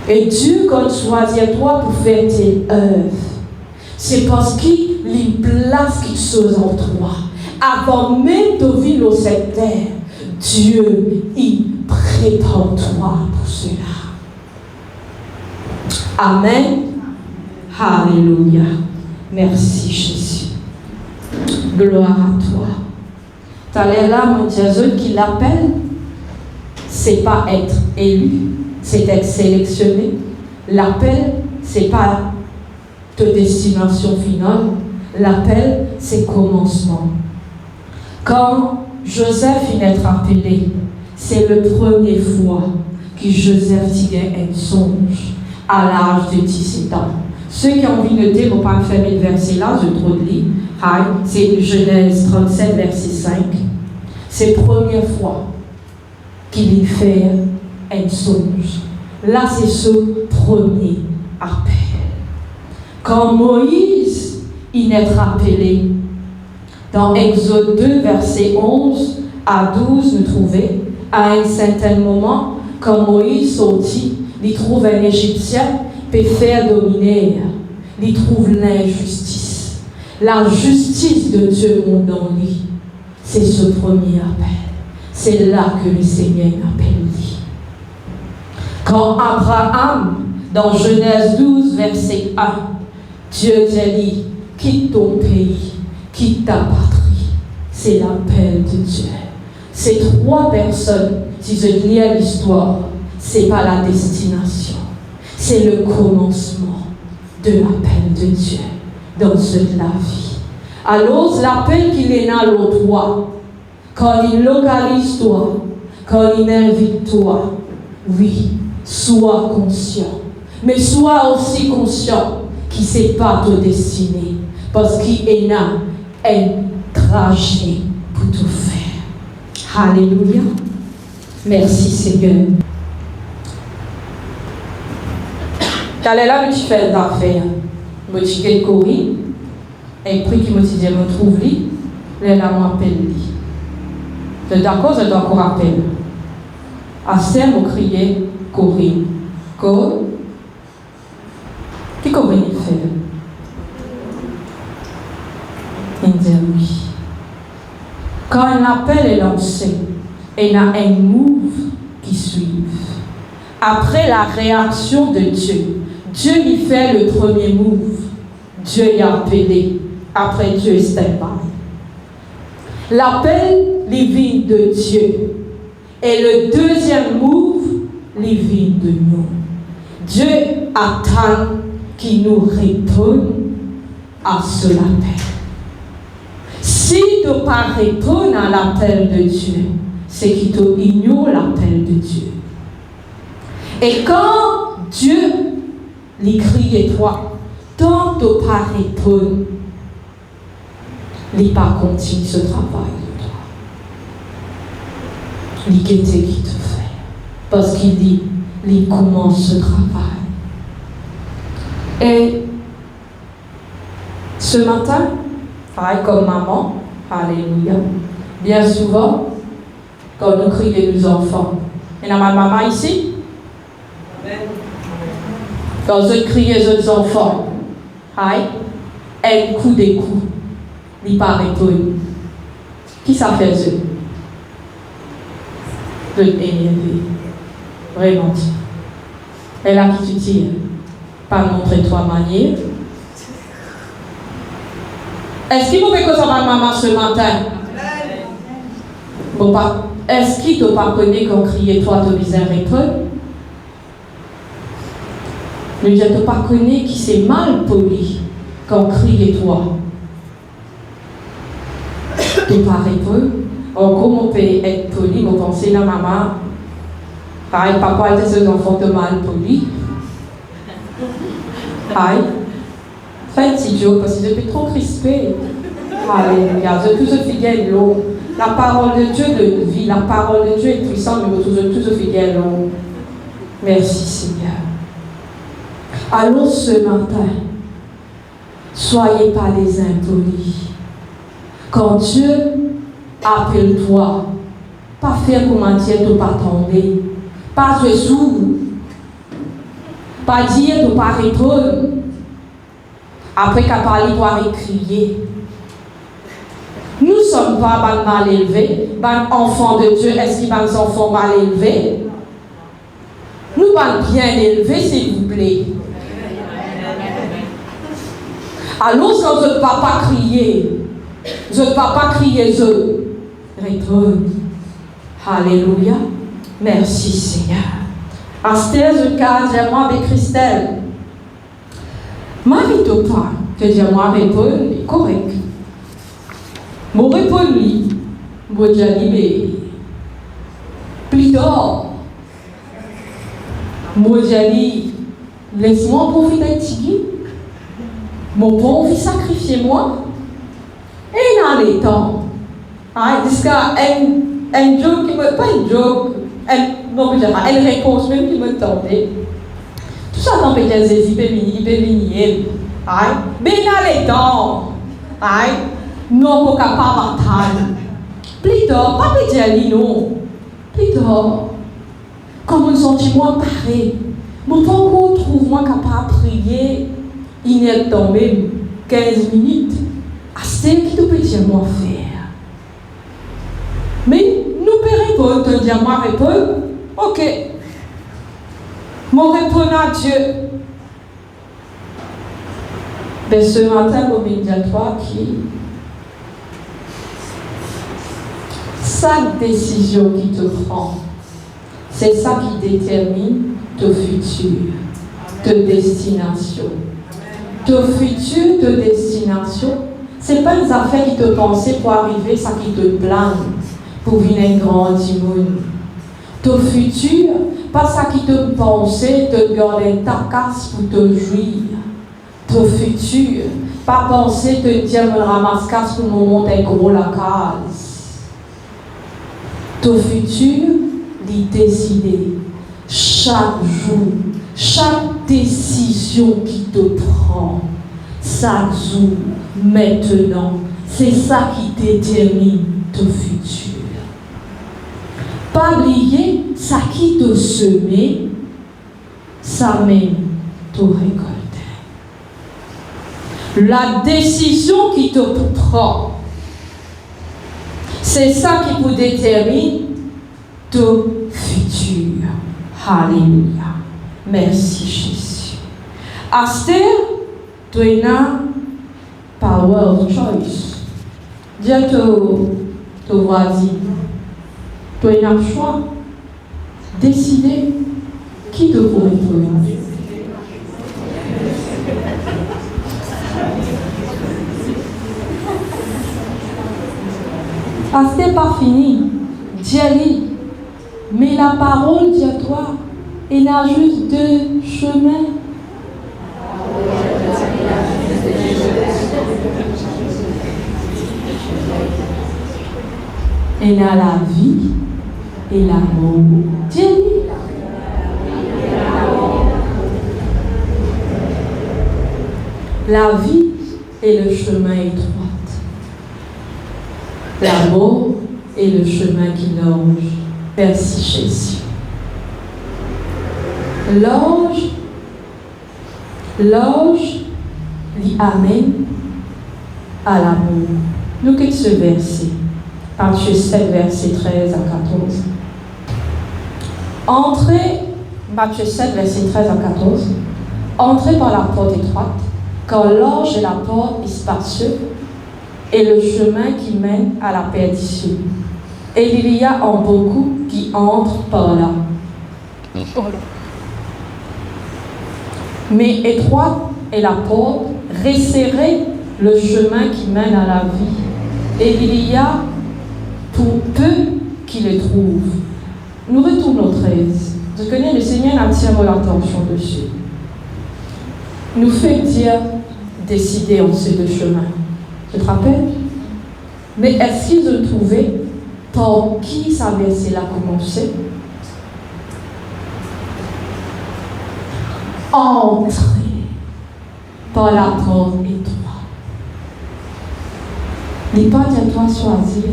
Et Dieu, quand choisit toi pour faire tes œuvres, c'est parce qu'il place quelque chose en toi. Avant même de vivre sur cette terre, Dieu, il prépare toi pour cela. Amen. Alléluia. Merci Jésus. Gloire à toi. T'as l'air là, mon Dieu, qui l'appelle, c'est pas être élu, c'est être sélectionné. L'appel, c'est pas ta destination finale. L'appel, c'est commencement. Quand Joseph finit d'être appelé, c'est la première fois que Joseph tient un songe à l'âge de 17 ans. Ceux qui ont envie de noter, vont pas fermer le verset là, je trop de lire. C'est Genèse 37, verset 5. C'est la première fois qu'il fait un songe. Là, c'est ce premier appel. Quand Moïse, il est appelé, dans Exode 2, verset 11 à 12, nous trouvons, à un certain moment, quand Moïse sortit, il trouve un Égyptien peut faire dominer. Il trouve l'injustice. La justice de Dieu monte dans lui. C'est ce premier appel. C'est là que le Seigneur appelle lui. Quand Abraham, dans Genèse 12, verset 1, Dieu dit, quitte ton pays, quitte ta patrie. C'est l'appel de Dieu. Ces trois personnes, si je lis l'histoire, ce n'est pas la destination. C'est le commencement de l'appel de Dieu dans cette la vie. Alors, l'appel qu'il est dans l'autre toi, quand il localise toi, quand il invite toi, oui, sois conscient. Mais sois aussi conscient qu'il ne sait pas te destiner, parce qu'il est là un trajet pour tout faire. Alléluia. Merci Seigneur. Quand là, je fais l'affaire, je suis Corinne, et puis qui me dit, je me trouve lui, là, m'appelle lui. Je suis d'accord, je dois encore appeler. Assez me crier Corinne. Corinne, qui Corinne fait? Il dit oui. Quand un appel est lancé, il y a un move qui suit. Après la réaction de Dieu, Dieu lui fait le premier move. Dieu y a appelé. Après Dieu est stand-by. L'appel, les vies de Dieu. Et le deuxième move, les vies de nous. Dieu attend qu'il nous réponde à ce appel. Si tu ne pas répondre à l'appel de Dieu, c'est qu'il te ignore l'appel de Dieu. Et quand Dieu lui crie toi, tant de ne pas répondre, il ne pas continue ce travail de toi. Il quitte ce qu'il te fait. Parce qu'il dit, il commence ce travail. Et ce matin, pareil comme maman, alléluia, bien souvent, quand nous crions nos enfants, il y a ma maman ici. Quand je crie aux enfants, elle coup des coups, il pas répondre. Qui ça fait eux? De l'énerver. Vraiment. Et là qui tu tires, pas montrer toi manière. Est-ce qu'il faut que ça va maman ce matin? Bon, pas. Est-ce qu'il ne pas connaît qu'on crie toi de bizarre répondre? Ne viens pas connaître qui c'est mal poli quand crie toi. Tu pas répondre. En gros, on peut être poli, on pense la maman. Pareil, papa était ses enfants de mal poli. Aïe. Faites petit joke parce que je suis trop crispé. Alléluia. Je suis toujours fidèle l'eau. La parole de Dieu de vie, la parole de Dieu est puissante, mais je suis toujours fidèle l'eau. Merci Seigneur. Alors ce matin, soyez pas des impolis. Quand Dieu appelle toi, pas faire comment dire de pas tomber, pas se sourd, pas dire de pas répondre. Après qu'à parler, doit crier. Nous ne sommes pas mal élevés, enfants de Dieu. Est-ce qu'ils sont enfants mal élevés? Nous sommes bien élevés, s'il vous plaît. Alors, quand je ne vais pas crier, je ne vais pas crier, je réponds. Alléluia. Merci Seigneur. Astère, je cadre moi avec Christelle. Marie te pas, que dire moi répondre, correct. Mon répondre lui, moi dis mais plus tard. Moi dis laisse-moi profiter de Tigui. Mon bon vit sacrifier moi. Et dans les temps, jusqu'à un joke qui me. Pas un joke, une réponse même qui me tendait. Tout ça dans le cas il peut venir. Mais dans les temps, non, pas capable d'attendre. Plus tard, pas pédiali, non. Plus tard, comme un sentiment pareil, mon parcours trouve-moi capable de prier, il est tombé 15 minutes. C'est qui te peut dire moi faire. Mais nous pouvons répondre, te dire moi répondre, ok. Mon répondre à Dieu. Mais ce matin, au médiatoire qui. Chaque décision qui te prend, c'est ça qui détermine ton futur, ta destination. Ton futur, ta destination, ce n'est pas une affaire qui te pensait pour arriver, ça qui te plane pour venir un grand monde. Ton futur, pas ça qui te pensait te garder ta casse pour te jouir. Ton futur, pas penser te dire me ramasse casse pour me monter gros la case. Ton futur, il décider chaque jour, chaque décision qui te prend, chaque jour, maintenant, c'est ça qui détermine ton futur. Pas oublier, ça qui te semé, ça même te récolter. La décision qui te prend, c'est ça qui vous détermine ton futur. Alléluia. Merci Jésus. Esther, tu as power of choice. Dis à ton voisin, tu as un choix. Décider qui te pourrait trouver. Ce n'est pas fini. Dis-lui, mais la parole dit à toi, il y a juste deux chemins. Il y a la vie et l'amour. Dis-lui. La vie est le chemin étroit. L'amour est le chemin qui longe. Merci Jésus. L'ange lui amène à l'amour. Nous quittons ce verset. Matthieu 7, verset 13 à 14. Entrez, Matthieu 7, verset 13 à 14. Entrez par la porte étroite, car l'ange est la porte spacieuse et le chemin qui mène à la perdition. Et il y a en beaucoup qui entrent par là. Mais étroite est la porte, resserré le chemin qui mène à la vie. Et il y a pour peu qui le trouvent. Nous retournons au 13. Je connais le Seigneur attire l'attention dessus. Nous fait dire décider en ces deux chemins. Tu te rappelles? Mais est-ce qu'ils ont trouvé par qui ça verset là commencé? Entrer par la porte étroite. Il n'est pas dit à toi choisir,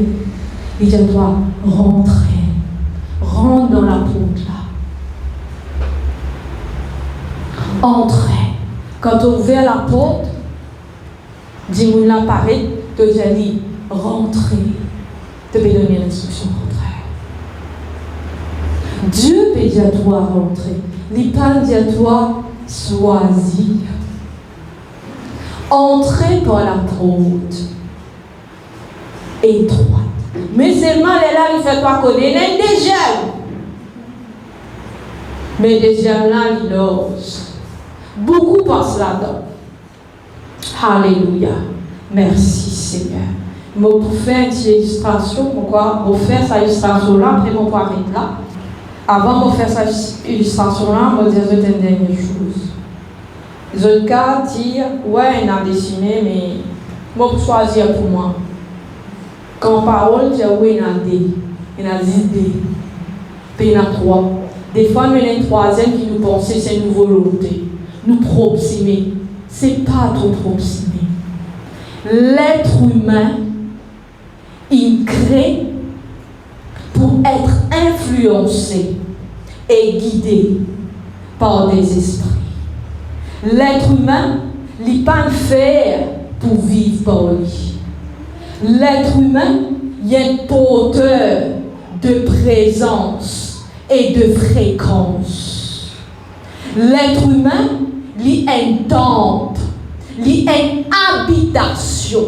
il dit à toi rentrer. Rentre dans la porte là. Entrez. Quand tu ouvres la porte, dis-moi l'appareil, tu as dit rentrer. Tu peux donner l'instruction rentrer. Dieu peut dire à toi rentrer. Il peut dire à toi choisir. Entrer par la porte étroite. Mais seulement les là, il fait toi connaître. Il y a des jeunes. Mais des jeunes là, ils osent. Beaucoup passent là-dedans. Alléluia. Merci Seigneur. Je vais faire une illustration. Je vais faire cette illustration-là. Après, je vais arrêter là. Avant de faire cette illustration-là, je vais dire une dernière chose. Je cas dire, ouais, il a décimé, mais moi, pour choisir pour moi. Quand parole, j'ai oui, il y a 10 idées. Puis il y en a 3. Des fois, il y a une troisième qui nous pense, c'est une volonté. Nous proximer. C'est pas trop proximer. L'être humain, il crée pour être influencé et guidé par des esprits. L'être humain, il n'est pas fait pour vivre par lui. L'être humain, il est un porteur de présence et de fréquence. L'être humain, il est un temple, il est une habitation,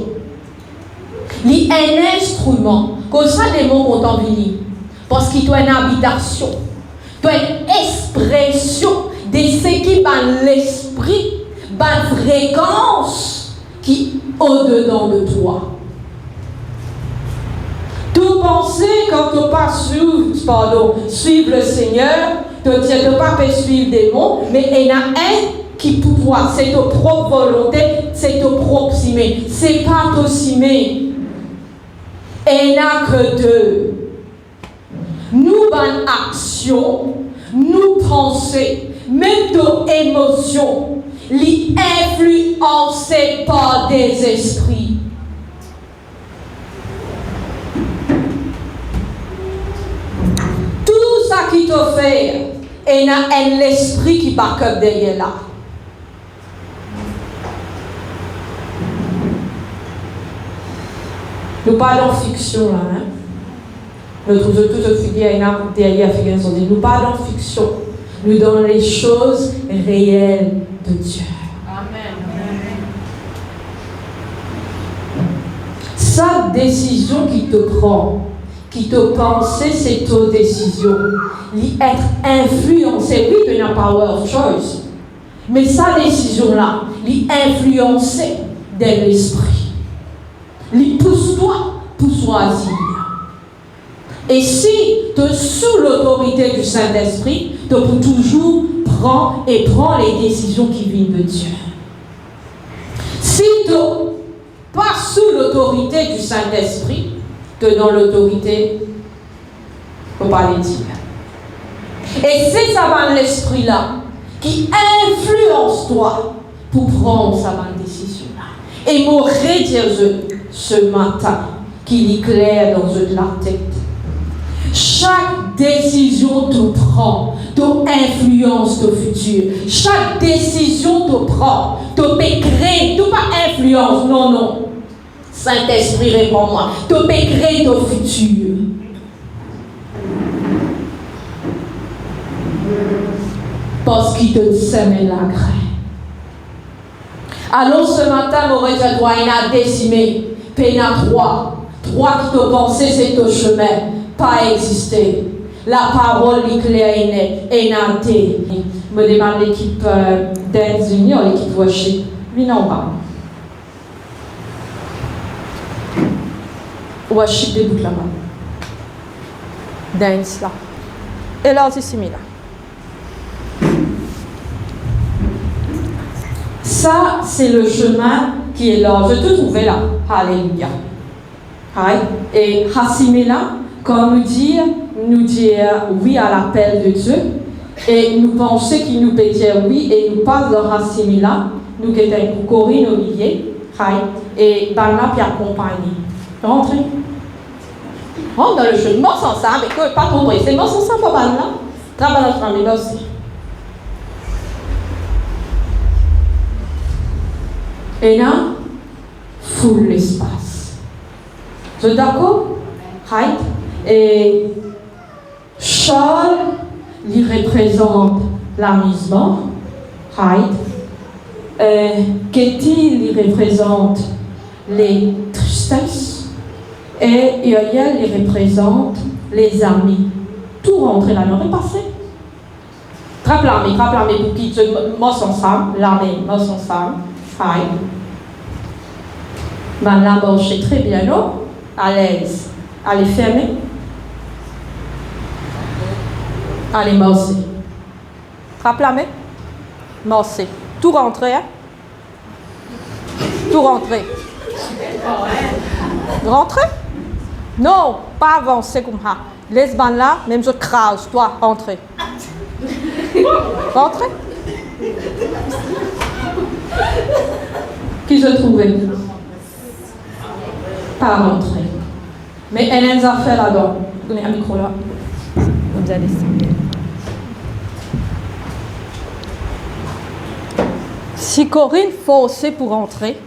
il est un instrument. Comme ça, les mots ont envie. Parce qu'il doit une habitation, doit une expression de ce qui va l'esprit, va fréquence qui est au-dedans de toi. Tout penser quand tu pas suivre le Seigneur, tu ne pas suivre des mots, mais il y en a un qui pour toi, c'est ta propre volonté, c'est ta proximité, c'est pas ta simé. Il n'y a que deux. Nous, bonne action, nous pensons, même nos émotions, les influencées par des esprits. Tout ça qui te fait, il y a un esprit qui back up derrière là. Nous parlons de fiction là, hein? Nous parlons de fiction. Nous donnons les choses réelles de Dieu. Amen. Chaque décision qui te prend, qui te pense, c'est ta décision. Être influencé, oui, tu as une power of choice. Mais sa décision-là, influencée de l'esprit. Pousse-toi pour choisir. Et si tu es sous l'autorité du Saint-Esprit, tu peux toujours prendre les décisions qui viennent de Dieu. Si tu n'es pas sous l'autorité du Saint-Esprit, tu es dans l'autorité, il ne faut pas les dire. Et c'est ça va l'esprit-là qui influence toi pour prendre sa bonne décision-là. Et moi, redire ce matin qu'il est clair dans la tête. Chaque décision te prend, influence ton futur. Chaque décision te prend, te créer, tu pas influence, non. Saint-Esprit, réponds-moi. Tu peux créer ton futur. Parce qu'il te sème la graine. Alors ce matin, mon je dois y décimer. Péna 3 qui te pensait, c'est ton chemin. Pas exister. La parole est claire et nette. Et nantée. Je me demande l'équipe Dance Union, l'équipe Worship. Viens en bas. Worship debout là-bas. Dance là. Et là, c'est là. Ça, c'est le chemin qui est là. Je te trouvais là. Alléluia. Et Hassimela, comme nous dire oui à l'appel de Dieu, et nous penser qu'il nous peut dire oui, et nous pas dans Hassimela, nous qui sommes Corinne au milieu, et Bana puis accompagner. Rentrez. Rentre dans le chemin, morce ensemble, et que pas trop pressé, morce ensemble, pas mal là. Travaille dans le chemin aussi. Et là, full l'espace. Vous êtes d'accord? Right? Et Charles, il représente l'amusement. Right? Ketty, il représente les tristesses. Et Yoyel, il représente les amis. Tout rentre là, on est passé. Trappe l'armée pour qu'ils se mossent ensemble. L'armée mosse ensemble. Right? Madame marche très bien, non? À l'aise. Allez fermer. Allez morcer. Frappe la main. Morcer. Tout rentrer, hein? Tout rentrer. Rentrer? Non, pas avancer comme ça. Laisse ban là, même je crase, toi, rentrer. Rentrer? Qui se trouvait? Pas rentrer. Mais elle a des affaires là-dedans. Donnez un micro là. Vous allez ça. Si Corinne forcée pour rentrer,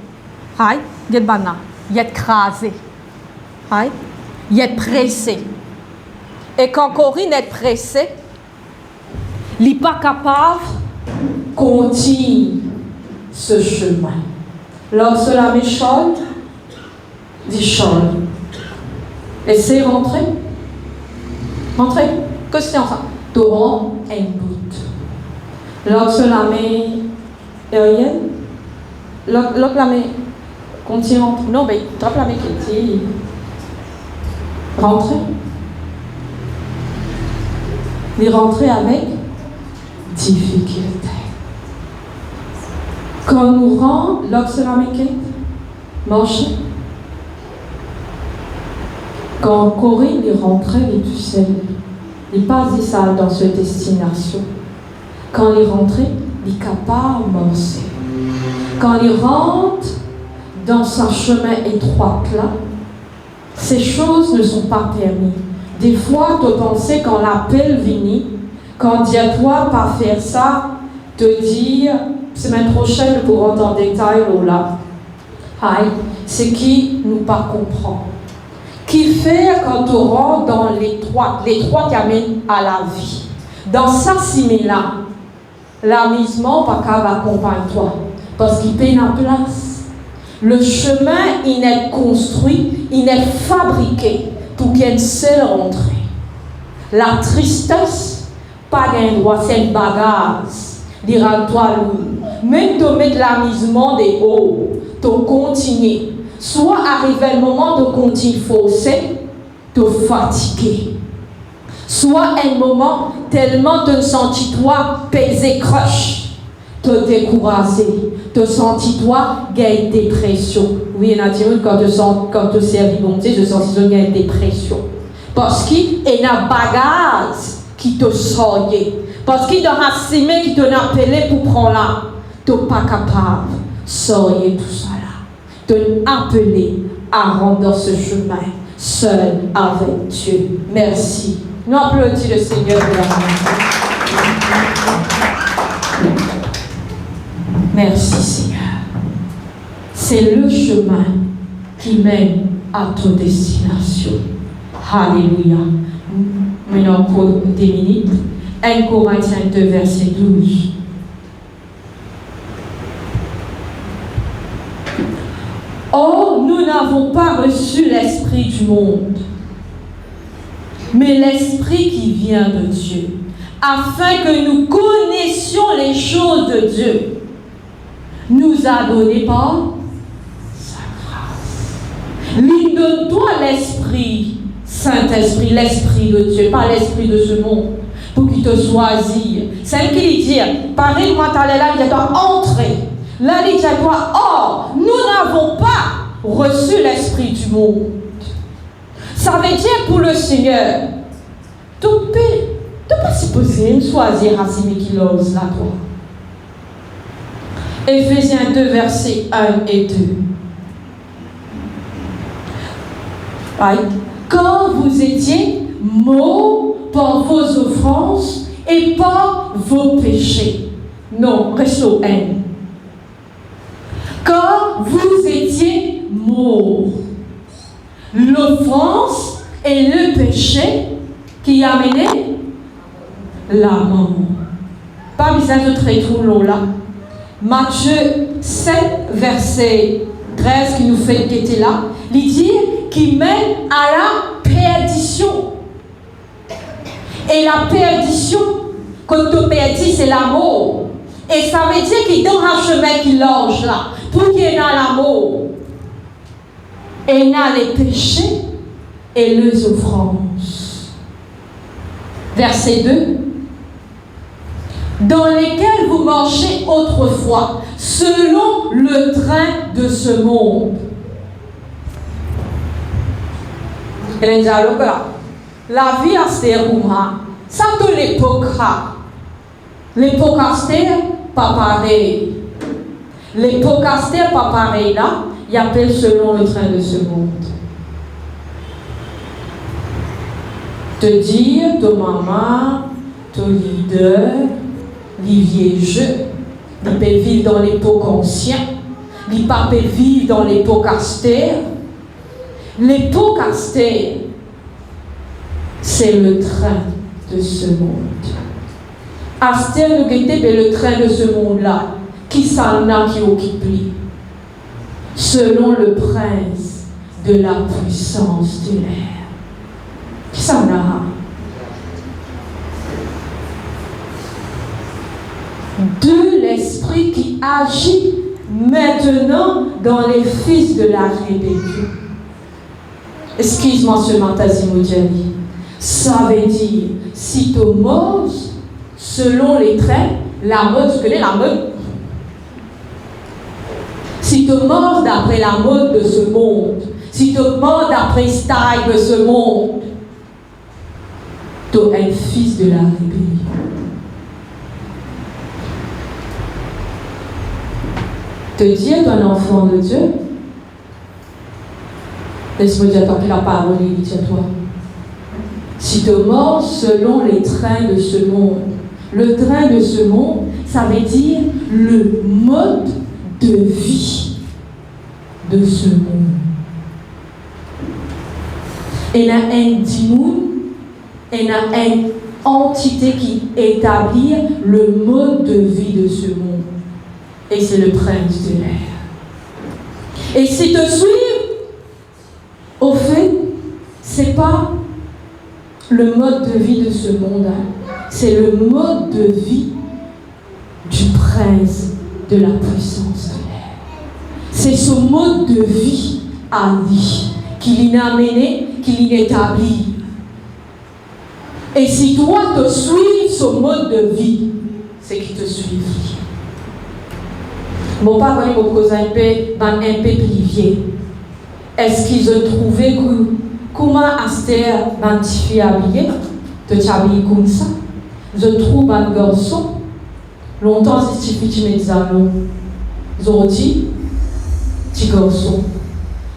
il est écrasé, il est pressé. Et quand Corinne est pressée, il n'est pas capable de continuer ce chemin. Lorsque la méchante dit chante. Et c'est rentrer. Rentrer. Que c'est ça? Torrent un bout. Lorsque la main aérienne, lorsque la main continue rentrer. Non, mais trappe la main qui dit rentrer. Il rentrer avec difficulté. Quand nous rentrons, lorsque la main marche. Quand Corinne est rentrée, il est tout seul. Il n'est pas ça dans cette destination. Quand il est rentré, il est capable de marcher. Quand il rentre dans un chemin étroit là, ces choses ne sont pas permises. Des fois, tu penses quand l'appel vient, quand dit à toi pas faire ça, te dire semaine prochaine pour rentrer en détail là. C'est qui nous pas comprend. Qui fait quand tu rentres dans l'étroit qui amène à la vie. Dans ça similaire, l'amusement pas qu'à accompagner toi, parce qu'il paye en place. Le chemin, il est construit, il est fabriqué pour qu'il y ait une seule entrée. La tristesse, pas d'un droit, c'est une bagage. Dira-toi lourd. Même te mettre l'amusement des hauts, te continuer. Soit arrivé le moment de continuer forcer, te fatiguer. Soit un moment tellement te sentis toi peser croche, te décourager, te sentis toi gagner dépression. Oui, Nathie, quand tu servis bon Dieu, je sens que tu gagnes dépression. Parce qu'il y a un bagage qui te sort. Parce qu'il y a un ciment qui te appelé pour prendre là. Tu n'es pas capable de sortir tout ça là. De appeler à rendre dans ce chemin seul avec Dieu. Merci. Nous applaudissons le Seigneur de la Merci Seigneur. C'est le chemin qui mène à ton destination. Alléluia. Maintenant pour des minutes. 1 Corinthiens 2 verset 12. Or, nous n'avons pas reçu l'esprit du monde, mais l'esprit qui vient de Dieu, afin que nous connaissions les choses de Dieu, nous a donné par sa grâce. Il donne-toi l'esprit, Saint-Esprit, l'esprit de Dieu, pas l'esprit de ce monde, pour qu'il te choisisse. C'est qui dit, pareil, moi, tu là, il doit entrer. Là, il dit à toi, or, nous n'avons pas reçu l'esprit du monde. Ça veut dire pour le Seigneur, tu ne peux pas supposer choisir à celui qui l'ose là, toi. Éphésiens 2, versets 1 et 2. Right. Quand vous étiez morts par vos offenses et par vos péchés. Non, reste au N. Quand vous étiez morts, l'offense et le péché qui a mené la mort. Pas besoin de très trop long là. Matthieu 7, verset 13 qui nous fait quitter là, il dit qui mène à la perdition. Et la perdition, quand tu perdis, c'est la mort. Et ça veut dire qu'il y a un chemin qui longe là. Pour qu'il y ait la mort, il y a les péchés et les offranses. Verset 2. dans lesquels vous marchez autrefois, selon le train de ce monde. Et la vie à Stérouma, ça de l'époque, l'époque à Stér, pas pareil. L'époque à Stér, pas pareil là, il appelle selon le train de ce monde. Te dire, ton maman, ton leader, les vieux jeux, ils peuvent vivre dans l'époque ancienne, ils peuvent vivre dans l'époque Astère. L'époque Astère, c'est le train de ce monde. Astère, nous guettons le train de ce monde-là, qui s'en a qui occupe lui, selon le prince de la puissance de l'air. Qui s'en a? De l'esprit qui agit maintenant dans les fils de la rébellion. Excuse-moi ce matin, Zimodiali. Ça veut dire, si tu mords selon les traits, la mode, tu connais la mode? Si tu mords d'après la mode de ce monde, si tu mords d'après le style de ce monde, tu es un fils de la rébellion. Te dire tu es un enfant de Dieu, laisse-moi dire tant que la parole est dit à toi. Si tu mords selon les trains de ce monde, le train de ce monde, ça veut dire le mode de vie de ce monde. Il y a un dimoun, il y a une entité qui établit le mode de vie de ce monde. Et c'est le prince de l'air. Et si te suivent, au fait, c'est pas le mode de vie de ce monde, c'est le mode de vie du prince de la puissance de l'air. C'est ce mode de vie à lui qu'il l'a amené, qu'il l'a établi. Et si toi te suis ce mode de vie, c'est qu'il te suit. Mon papa m'a posé un peu privé. Est-ce qu'ils ont trouvé que comment Astère m'a habillé, de t'habiller comme ça? Je trouve un garçon. Longtemps, si tu me disais non. Ils ont dit, petit garçon.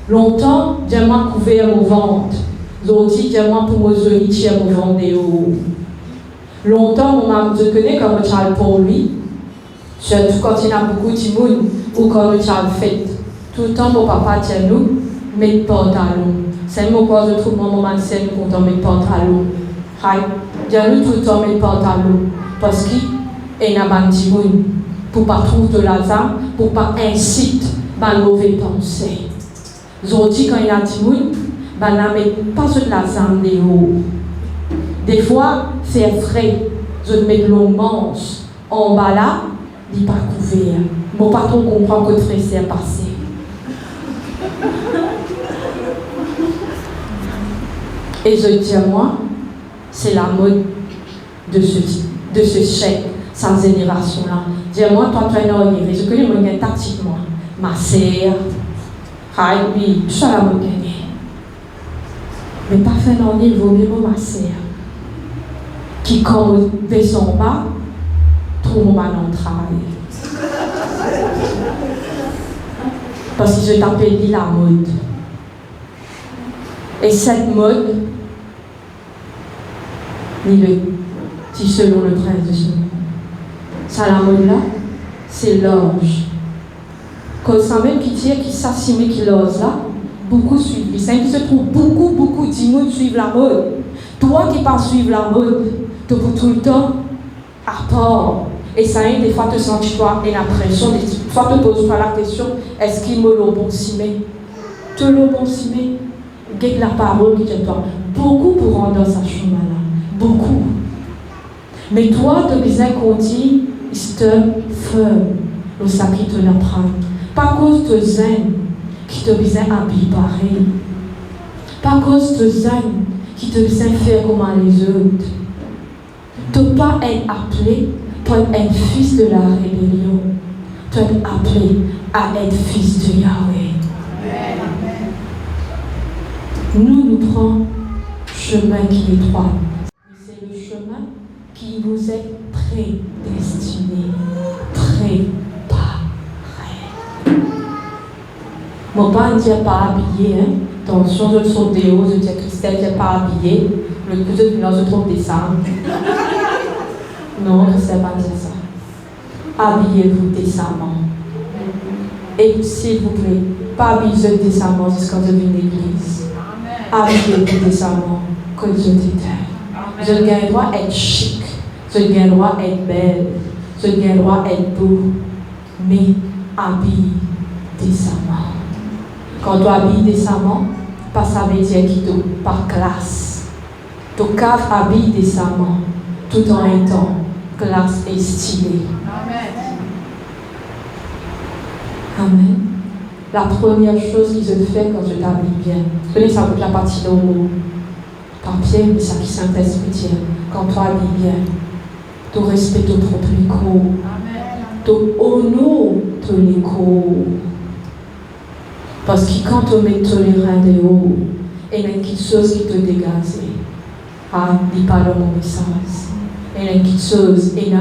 Longtemps, j'ai m'en couvert au ventre. Ils ont dit, j'ai m'en pour me joli, j'ai mon ventre. Longtemps, je connais comme Charles pour lui. Quand il y a beaucoup de monde ou quand il y a fait, tout le temps mon papa tient nous, mes pantalons. C'est mon quoi je trouve mon maman scène content mes pantalons. Tient nous tout le temps mes pantalons parce qu'il y a un petit monde pour pas trouver de l'argent, pour pas inciter ma mauvaise pensée. Ils ont dit quand il y a un petit monde, n'a pas de l'argent des hauts. Des fois c'est frais, je mets de longues manches en bas là. Il n'est pas couvert. Mon patron comprend que le frère s'est passé. Et je dis à moi, c'est la mode de ce chèque, cette génération-là. Dis-moi, toi, tu es un oeil. Je connais mon gars tactiquement. Ma sœur, oui, je suis à la mode gagnée. Mais pas faire un oeil, il vaut mieux ma sœur. Qui, quand on fait son bas, trouve mon travail. Parce que je t'appelle la mode. Et cette mode, dit selon le prince de ce monde. Ça, la mode là, c'est l'orge. Quand ça même qui tire, qui s'assimile, qui l'ose là, beaucoup suivent. C'est qui se trouve beaucoup d'immunes suivent la mode. Toi qui pas suivre la mode, tu peux tout le temps à part. Et ça y est, des fois, tu sens toi et l'impression, des fois, tu poses toi la question, est-ce qu'il me l'a bon simé? Tu l'as bon simé? Guette la parole qui te toi. Beaucoup pour rendre sa chemin là. Beaucoup. Mais toi, tu as besoin qu'on dit, c'est feu, le sacré te l'apprend. Pas cause de zen qui te besoin d'habiller pareil. Pas cause de zen qui te besoin faire comme les autres. Tu n'as pas être appelé Toi, être fils de la rébellion. Toi, appelé à être fils de Yahweh. Nous prenons chemin qui est étroit. C'est le chemin qui vous est prédestiné, préparé. Mon père ne dit pas habillé, hein. Attention, je saute des hauts, je dis Christelle, je ne pas habillé. Le cousin du Nord se trouve décembre. Non, Christelle ne pas dire ça. Habillez-vous décemment. Et s'il vous plaît, pas habillez-vous décemment jusqu'à ce que vous venez l'église. Habillez-vous décemment, que Dieu t'éteint. Je gagne le droit d'être chic, je gagne le droit d'être belle, je gagne le droit d'être beau, mais habille décemment. Quand tu habilles décemment, pas ça veut dire qu'il te par classe. Tu habille décemment, tout en étant classe et stylé. Amen. La première chose qu'ils ont fait quand je t'habille bien, vous connaissez ça avec la partie de haut, papier, mais ça qui Saint-Esprit dit, quand tu habilles bien, tu respectes ton propre écho, tu honores ton écho. Parce que quand tu mets tolérant de haut, il y a quelque chose qui te dégage. Ah, il parle de mon message. Il y a quelque chose, il y a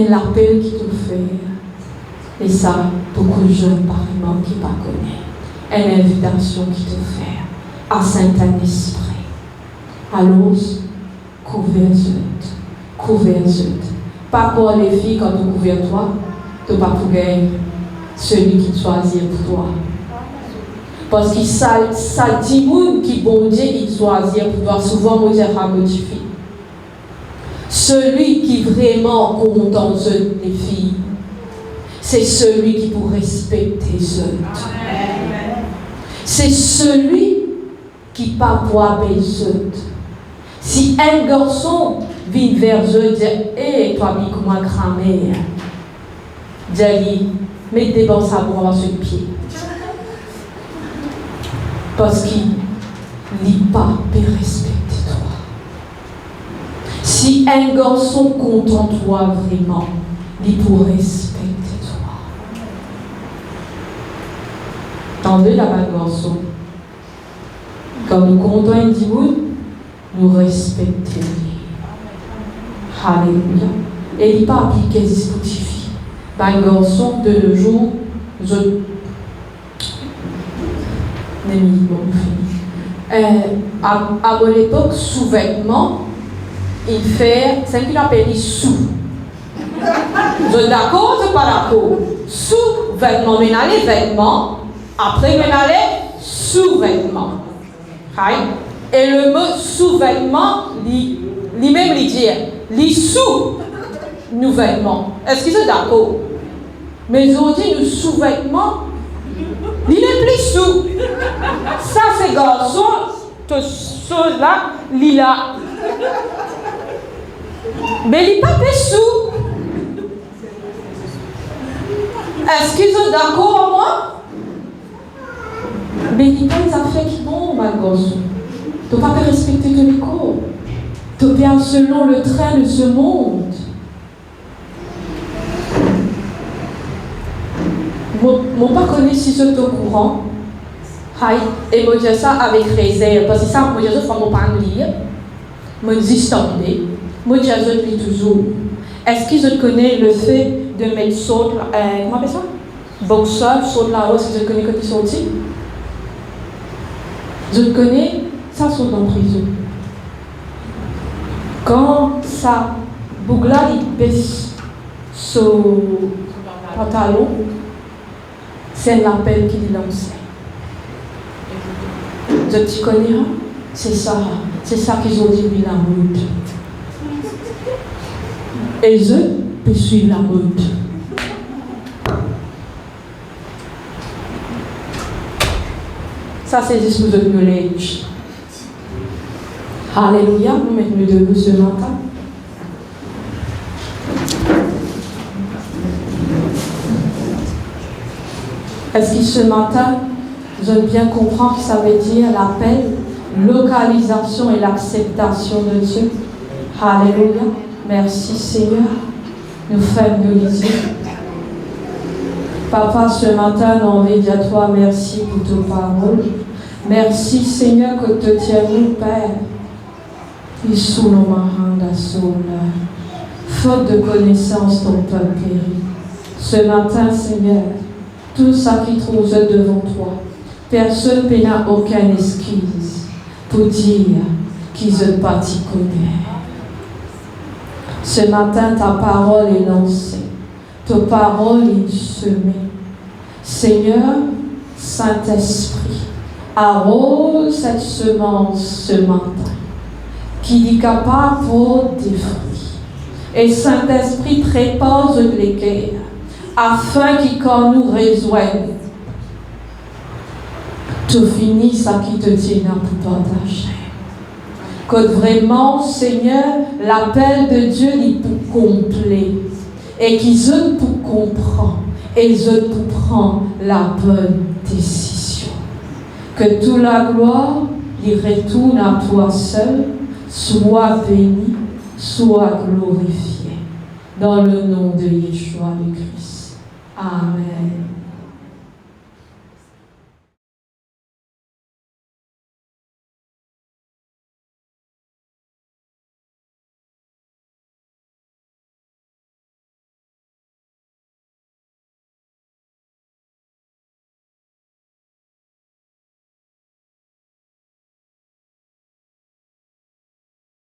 un appel qui te fait. Et ça, beaucoup de jeunes, apparemment, qui ne connaissent. Une invitation qui te fait à Saint-Esprit. Alors, couverture. Pas pour les filles, quand tu couvres toi, tu ne vas pas gagner celui qui te choisit pour toi. Parce que ça dit qui bon Dieu qui choisit pour toi, souvent, moi, j'ai modifié. Celui qui vraiment contente les filles, c'est celui qui pour respecter les autres. C'est celui qui pas voir les autres. Si un garçon vient vers eux et dit hé, toi, comment cramer, dis-lui, mets des bons sabots sur le pied. Parce qu'il n'est pas respecter toi. Si un garçon content toi vraiment, il pour respecter toi. Tendez la main garçon. Quand nous comptons un dit nous respectons. Alléluia. Et il n'est pas appliqué dispositif. Un garçon de nos jours, à mon époque, sous-vêtements, il fait ce qu'il appelle sous. Je suis d'accord, je ne suis pas d'accord. Sous-vêtements, mais les vêtements, après, mais sous-vêtements. Et le mot sous-vêtements, lui-même, il dit, les sous-nous vêtements. Est-ce qu'ils sont d'accord? Mais aujourd'hui, nous sous-vêtements, il n'est plus sous. Ça, c'est garçon, cette chose-là, il a. Mais il n'est pas plus sous. Est-ce qu'ils sont d'accord avec moi? Mais il n'y a pas des affaires qui vont, ma garçon. Tu ne peux pas respecter ton écho. Tu viens selon le train de ce monde. Mon pas connu si je suis au courant. Et moi, je dis ça avec réserve. Parce que ça, moi, je ne peux pas lire. Moi, je dis moi, je lis toujours. Est-ce que je connais le fait de mettre saut, comment on appelle ça? Boxeur, saut de la hausse, je connais quand ils sont sortis. Je connais, ça saute en prison. Quand ça, Bougla, il baisse son pantalon, c'est l'appel qu'il lance. Tu connais, c'est ça qu'ils ont dit, la mode. Et je peux suivre la mode. Ça, c'est juste pour le knowledge. Alléluia, nous mettons debout ce matin. Est-ce que ce matin, vous avez bien compris que ça veut dire l'appel, localisation et l'acceptation de Dieu? Alléluia. Merci Seigneur. Nous fermons les yeux. Papa, ce matin, nous envie dire à toi merci pour tes paroles. Merci Seigneur que te tiens-nous, Père. Et sous nos marins d'assaut, faute de connaissance, ton peuple périt. Ce matin, Seigneur, tout ça qui trouve devant toi, personne n'a aucune excuse pour dire qu'ils ne pas t'y connaissent. Ce matin, ta parole est lancée, ta parole est semée. Seigneur, Saint-Esprit, arrose cette semence ce matin, qui est capable pour des fruits. Et Saint-Esprit, prépare les cœurs, afin qu'il quand nous rejoigne, tu finis ça qui te tient pour partager. Que vraiment, Seigneur, l'appel de Dieu est pour complet. Et qu'ils aient pour comprendre. Et ils aient pour prendre la bonne décision. Que toute la gloire, il retourne à toi seul. Sois béni, sois glorifié. Dans le nom de Yeshua le Christ. Amen.